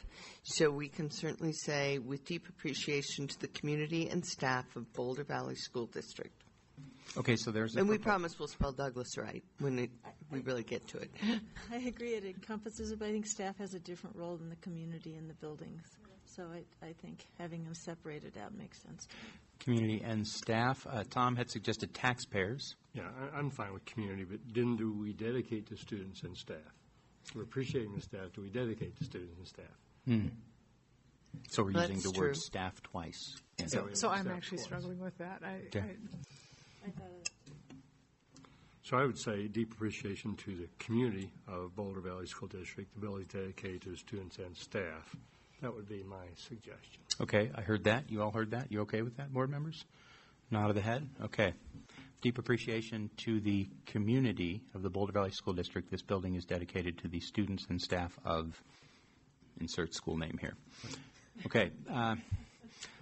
D: So we can certainly say, with deep appreciation to the community and staff of Boulder Valley School District.
A: Okay, so there's a
D: And we promise we'll spell Douglas right when we really get to it.
F: I agree it encompasses it, but I think staff has a different role in the community and the buildings. So I think having them separated out makes sense.
A: Community and staff. Tom had suggested taxpayers.
M: Yeah, I'm fine with community, but do we dedicate to students and staff? We're appreciating the staff. Do we dedicate to students and staff?
A: So we're using
D: That's
A: the word
D: true.
A: staff twice. Yeah.
G: So I'm actually struggling with that.
M: So I would say deep appreciation to the community of Boulder Valley School District, the ability to dedicate to students and staff. That would be my suggestion.
A: Okay, I heard that. You all heard that? You okay with that, board members? Nod of the head? Okay. Deep appreciation to the community of the Boulder Valley School District. This building is dedicated to the students and staff of, insert school name here. Okay.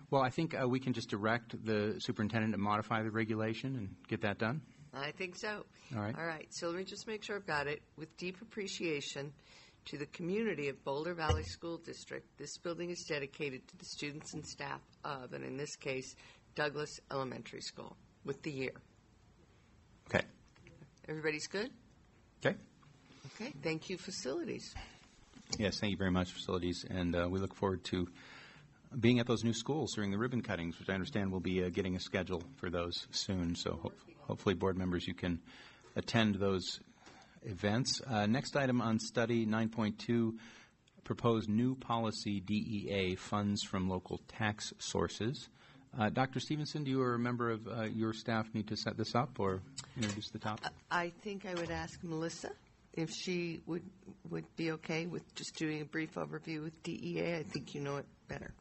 A: Well, I think we can just direct the superintendent to modify the regulation and get that done.
D: I think so.
A: All right.
D: All right. So let me just make sure I've got it. With deep appreciation to the community of Boulder Valley School District, this building is dedicated to the students and staff of, and in this case, Douglas Elementary School, with the year.
A: Okay.
D: Everybody's good?
A: Okay.
D: Okay. Thank you, facilities.
A: Yes, thank you very much, facilities. And we look forward to being at those new schools during the ribbon cuttings, which I understand we'll be getting a schedule for those soon. So hopefully, board members, you can attend those events. Next item on study 9.2, proposed new policy DEA funds from local tax sources. Dr. Stevenson, do you or a member of your staff need to set this up or introduce the topic?
D: I think I would ask Melissa if she would be okay with just doing a brief overview with DEA. I think you know it better.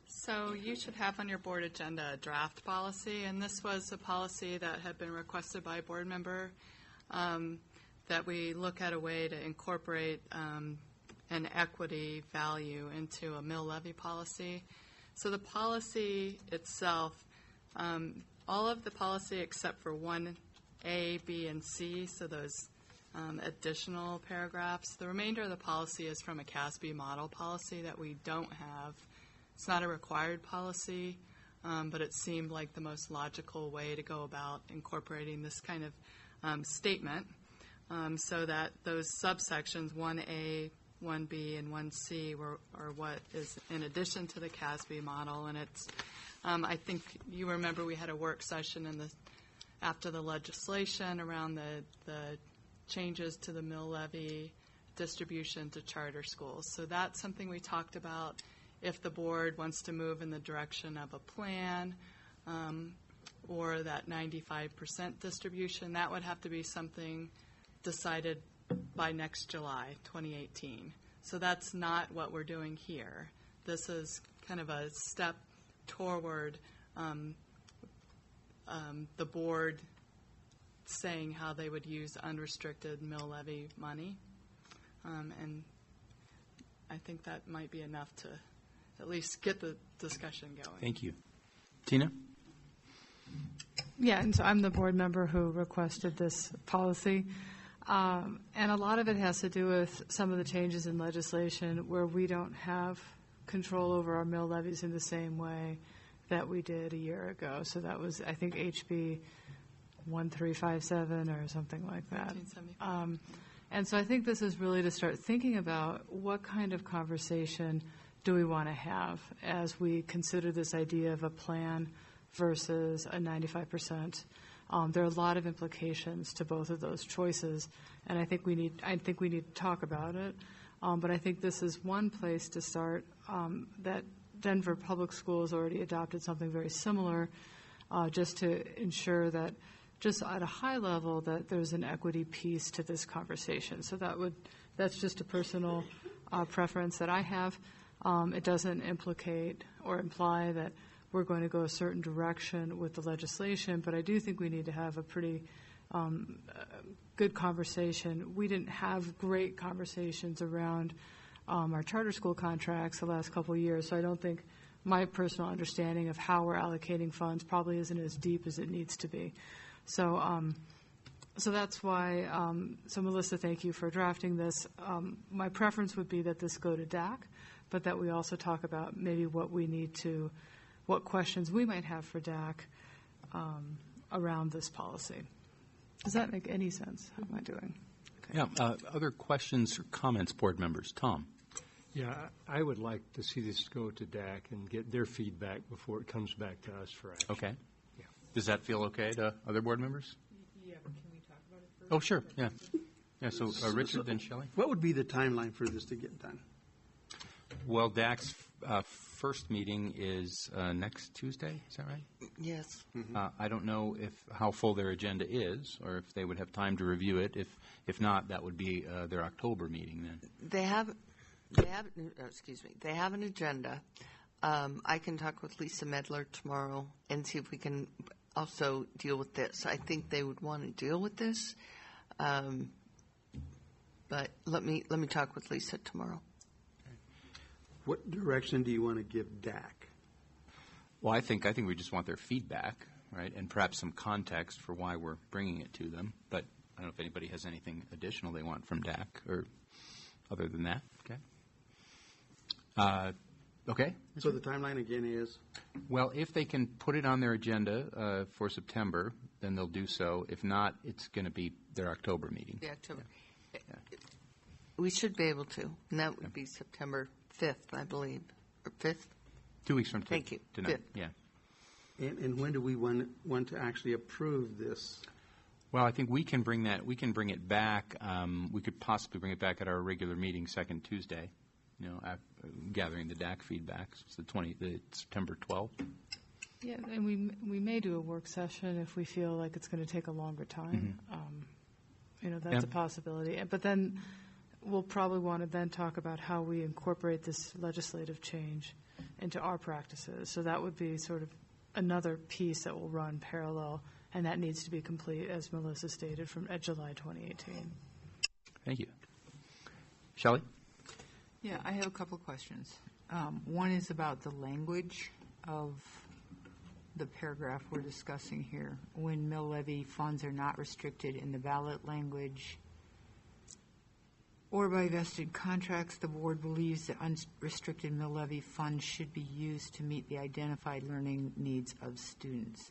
N: So you should have on your board agenda a draft policy, and this was a policy that had been requested by a board member that we look at a way to incorporate an equity value into a mill levy policy. So the policy itself, all of the policy except for 1A, B, and C, so those additional paragraphs, the remainder of the policy is from a CASB model policy that we don't have. It's not a required policy, but it seemed like the most logical way to go about incorporating this kind of statement so that those subsections 1A, 1B, and 1C are what is in addition to the CASB model. And it's, I think you remember we had a work session after the legislation around the changes to the mill levy distribution to charter schools. So that's something we talked about. If the board wants to move in the direction of a plan or that 95% distribution, that would have to be something decided by next July 2018. So that's not what we're doing here. This is kind of a step toward the board saying how they would use unrestricted mill levy money. And I think that might be enough to at least get the discussion going.
A: Thank you. Tina?
G: Yeah, and so I'm the board member who requested this policy. And a lot of it has to do with some of the changes in legislation where we don't have control over our mill levies in the same way that we did a year ago. So that was, I think, HB 1357 or something like that. And so I think this is really to start thinking about what kind of conversation do we want to have as we consider this idea of a plan versus a 95%. There are a lot of implications to both of those choices, and I think we need to talk about it. But I think this is one place to start. That Denver Public Schools already adopted something very similar, just to ensure that, just at a high level, that there's an equity piece to this conversation. So that's just a personal preference that I have. It doesn't implicate or imply that we're going to go a certain direction with the legislation, but I do think we need to have a pretty good conversation. We didn't have great conversations around our charter school contracts the last couple of years, so I don't think my personal understanding of how we're allocating funds probably isn't as deep as it needs to be. So that's why, so Melissa, thank you for drafting this. My preference would be that this go to DAC, but that we also talk about maybe what questions we might have for DAC around this policy. Does that make any sense? How am I doing? Okay.
A: Yeah. Other questions or comments, board members? Tom?
M: Yeah, I would like to see this go to DAC and get their feedback before it comes back to us for action.
A: Okay.
M: Yeah.
A: Does that feel okay to other board members?
L: Yeah, but can we talk about it first?
A: Oh, sure. Yeah. Yeah. So Richard, then Shelley.
H: What would be the timeline for this to get done?
A: Well, DAC's first meeting is next Tuesday. Is that right?
D: Yes.
H: Mm-hmm.
A: I don't know how full their agenda is, or if they would have time to review it. If not, that would be their October meeting then.
D: They have an agenda. I can talk with Lisa Medler tomorrow and see if we can also deal with this. I think they would want to deal with this, but let me talk with Lisa tomorrow.
H: What direction do you want to give DAC?
A: Well, I think we just want their feedback, right, and perhaps some context for why we're bringing it to them. But I don't know if anybody has anything additional they want from DAC or other than that. Okay. Okay.
H: So the timeline again is?
A: Well, if they can put it on their agenda for September, then they'll do so. If not, it's going to be their October meeting.
D: The October.
A: Yeah.
D: We should be able to, and that would be September 5th, I believe, or 5th.
A: 2 weeks from
D: Thank you.
A: tonight.
D: 5th.
A: Yeah.
H: And when do we want to actually approve this?
A: Well, I think we can bring it back. We could possibly bring it back at our regular meeting, second Tuesday, gathering the DAC feedback. It's the September 12th.
G: Yeah, and we may do a work session if we feel like it's going to take a longer time. That's a possibility. But then we'll probably want to then talk about how we incorporate this legislative change into our practices. So that would be sort of another piece that will run parallel, and that needs to be complete, as Melissa stated, at July 2018.
A: Thank you. Shelley?
K: Yeah, I have a couple of questions. One is about the language of the paragraph we're discussing here. When mill levy funds are not restricted in the ballot language or by vested contracts, the board believes that unrestricted mill levy funds should be used to meet the identified learning needs of students.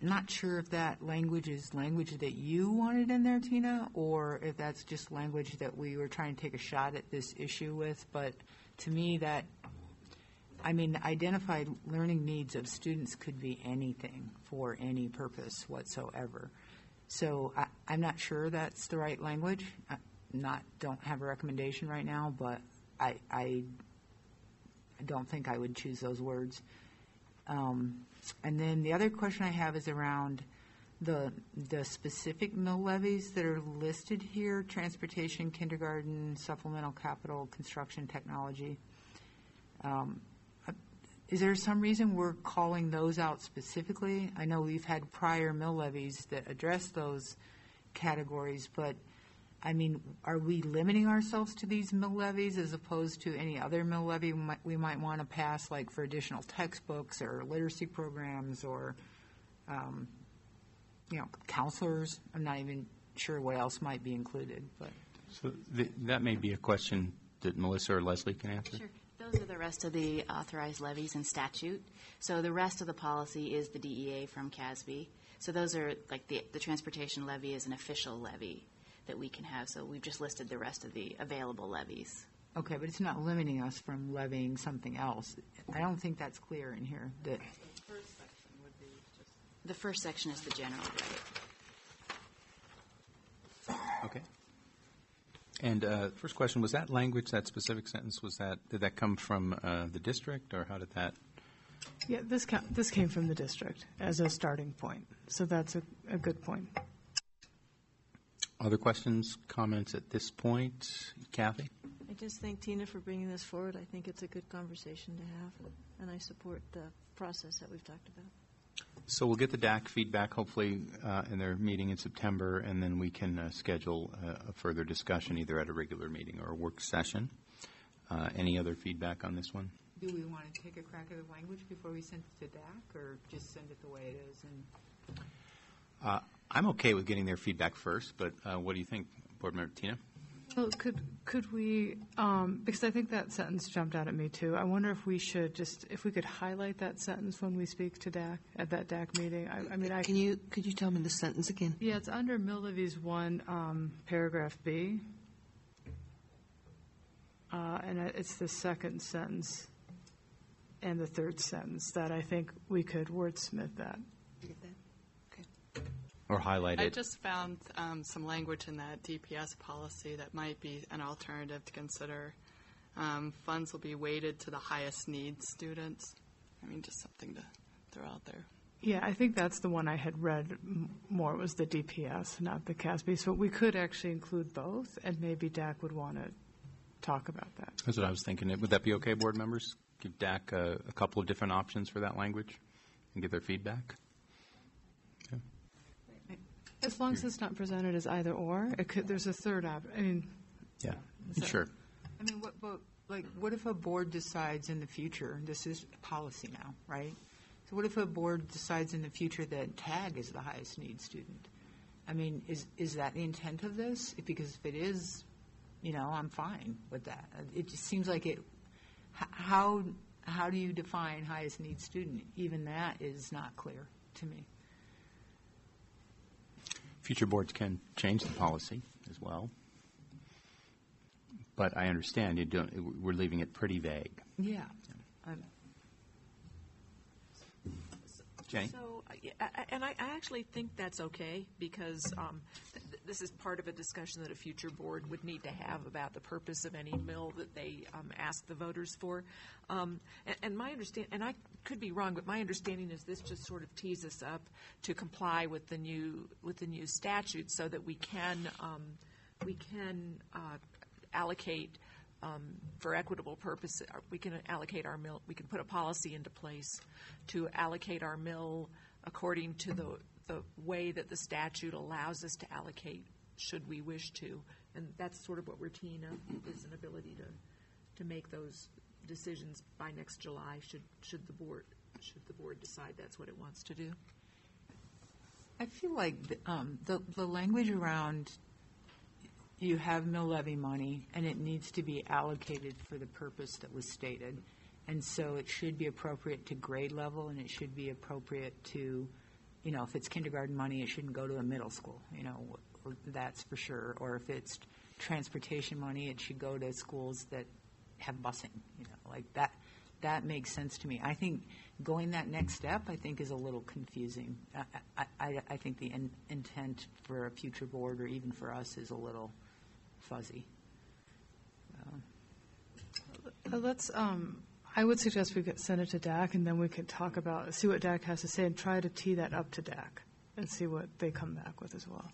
K: Not sure if that language is language that you wanted in there, Tina, or if that's just language that we were trying to take a shot at this issue with. But to me, identified learning needs of students could be anything for any purpose whatsoever. So I'm not sure that's the right language. Don't have a recommendation right now, but I don't think I would choose those words. And then the other question I have is around the specific mill levies that are listed here: transportation, kindergarten, supplemental capital, construction, technology. Is there some reason we're calling those out specifically? I know we've had prior mill levies that address those categories, but are we limiting ourselves to these mill levies as opposed to any other mill levy we might want to pass, like for additional textbooks or literacy programs or, counselors? I'm not even sure what else might be included. But
A: So that may be a question that Melissa or Leslie can answer.
O: Sure. Those are the rest of the authorized levies in statute. So the rest of the policy is the DEA from CASB. So those are like the transportation levy is an official levy that we can have. So we've just listed the rest of the available levies.
K: Okay, but it's not limiting us from levying something else. I don't think that's clear in here.
O: The first section is the general levy.
A: Okay. And first question, was that language, that specific sentence, did that come from the district, or how did that?
G: Yeah, this came from the district as a starting point. So that's a good point.
A: Other questions, comments at this point? Kathy?
F: I just thank Tina for bringing this forward. I think it's a good conversation to have, and I support the process that we've talked about.
A: So we'll get the DAC feedback hopefully in their meeting in September, and then we can schedule a further discussion either at a regular meeting or a work session. Any other feedback on this one?
K: Do we want to take a crack at the language before we send it to DAC, or just send it the way it is?
A: I'm okay with getting their feedback first, but what do you think, Board Member Tina?
G: Well, could we, because I think that sentence jumped out at me too. I wonder if we should if we could highlight that sentence when we speak to DAC at that DAC meeting.
D: Could you tell me the sentence again?
G: Yeah, it's under Mill Levies 1, paragraph B. And it's the second sentence and the third sentence that I think we could wordsmith that.
A: Or highlight it.
N: I just found some language in that DPS policy that might be an alternative to consider. Funds will be weighted to the highest need students. Just something to throw out there.
G: Yeah, I think that's the one I had read more was the DPS, not the CASB. So we could actually include both, and maybe DAC would want to talk about that.
A: That's what I was thinking. Would that be okay, board members? Give DAC a couple of different options for that language and get their feedback?
G: As long as it's not presented as either or, there's a third option.
A: Yeah, sure.
K: What if a board decides in the future, this is policy now, right? So what if a board decides in the future that TAG is the highest need student? Is that the intent of this? Because if it is, I'm fine with that. It just seems like it. How do you define highest need student? Even that is not clear to me.
A: Future boards can change the policy as well. But I understand we're leaving it pretty vague.
K: Yeah.
A: Jenny?
P: So
L: And I actually think that's okay, because this is part of a discussion that a future board would need to have about the purpose of any mill that they ask the voters for. And my and I could be wrong, but my understanding is this just sort of tees us up to comply with the new statute, so that we can allocate for equitable purposes. We can allocate our mill. We can put a policy into place to allocate our mill according to the way that the statute allows us to allocate, should we wish to. And that's sort of what we're teeing up, is an ability to make those decisions by next July, should the board decide that's what it wants to do.
K: I feel like the language around you have mill levy money and it needs to be allocated for the purpose that was stated. And so it should be appropriate to grade level, and it should be appropriate to, if it's kindergarten money, it shouldn't go to a middle school, that's for sure. Or if it's transportation money, it should go to schools that have busing, like that. That makes sense to me. I think going that next step, I think, is a little confusing. I think the intent for a future board, or even for us, is a little fuzzy.
G: I would suggest we send it to DAC, and then we could see what DAC has to say, and try to tee that up to DAC and see what they come back with as well.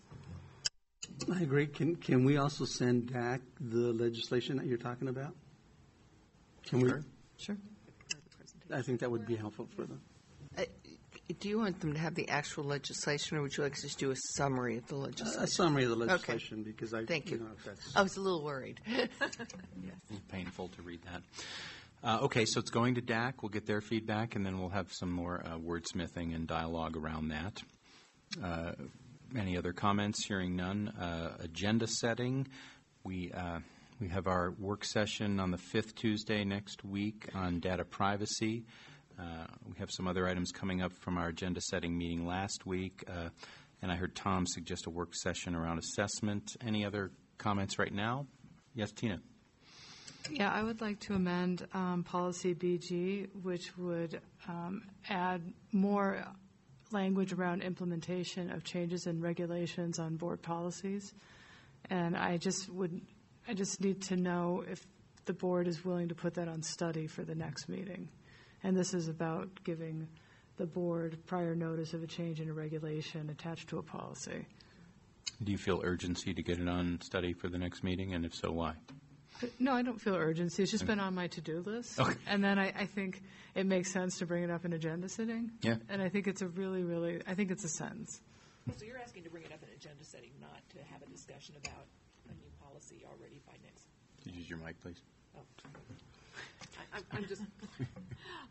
H: I agree. Can we also send DAC the legislation that you're talking about? Can we?
G: Sure.
H: I think that would be helpful for them.
D: Do you want them to have the actual legislation, or would you like to just do a summary of the legislation?
H: A summary of the legislation,
D: okay.
H: Because
D: Thank you.
H: That's
D: I was a little worried.
A: Yes. It's painful to read that. Okay, so it's going to DAC. We'll get their feedback, and then we'll have some more wordsmithing and dialogue around that. Any other comments? Hearing none. Agenda setting. We have our work session on the 5th Tuesday next week on data privacy. We have some other items coming up from our agenda setting meeting last week. And I heard Tom suggest a work session around assessment. Any other comments right now? Yes, Tina.
G: Yeah, I would like to amend policy BG, which would add more language around implementation of changes in regulations on board policies. And I just need to know if the board is willing to put that on study for the next meeting. And this is about giving the board prior notice of a change in a regulation attached to a policy.
A: Do you feel urgency to get it on study for the next meeting, and if so, why?
G: No, I don't feel urgency. It's just been on my to-do list.
A: Okay.
G: And then I think it makes sense to bring it up in agenda sitting.
A: Yeah.
G: And I think it's I think it's a sentence.
L: So you're asking to bring it up in agenda setting, not to have a discussion about a new policy already by next.
A: Could you use your mic, please?
L: Oh.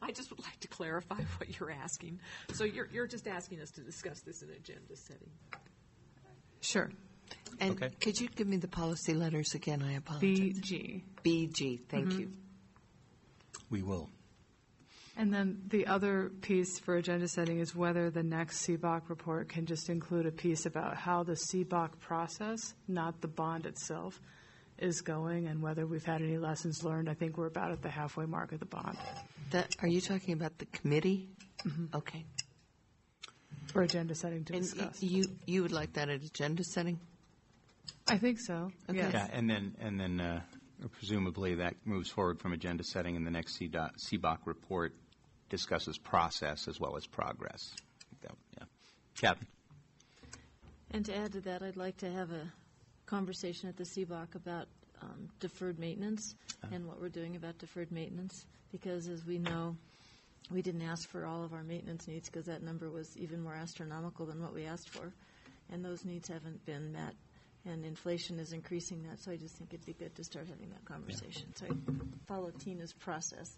L: I just would like to clarify what you're asking. So you're just asking us to discuss this in agenda setting.
G: Sure.
D: And
A: okay.
D: Could you give me the policy letters again? I apologize.
G: BG.
D: BG. Thank you.
A: We will.
G: And then the other piece for agenda setting is whether the next CBOC report can just include a piece about how the CBOC process, not the bond itself, is going, and whether we've had any lessons learned. I think we're about at the halfway mark of the bond.
D: Are you talking about the committee?
G: Mm-hmm.
D: Okay.
G: For agenda setting to
D: and
G: discuss.
D: You would like that at agenda setting?
G: I think so.
D: Okay.
G: Yes.
A: Yeah, and then presumably that moves forward from agenda setting, and the next CBOC report discusses process as well as progress. Yeah. Captain.
F: And to add to that, I'd like to have a conversation at the CBOC about deferred maintenance and what we're doing about deferred maintenance, because as we know, we didn't ask for all of our maintenance needs because that number was even more astronomical than what we asked for, and those needs haven't been met, and inflation is increasing that, so I just think it'd be good to start having that conversation. Yeah. So I follow Tina's process.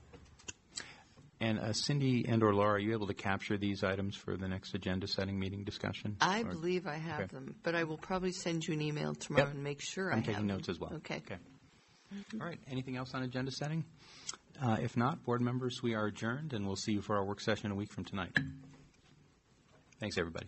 A: And Cindy and or Laura, are you able to capture these items for the next agenda setting meeting discussion?
D: I believe I have them, but I will probably send you an email tomorrow and make sure I have them.
A: I'm taking notes as well.
D: Okay.
A: All right. Anything else on agenda setting? If not, board members, we are adjourned, and we'll see you for our work session a week from tonight. Thanks, everybody.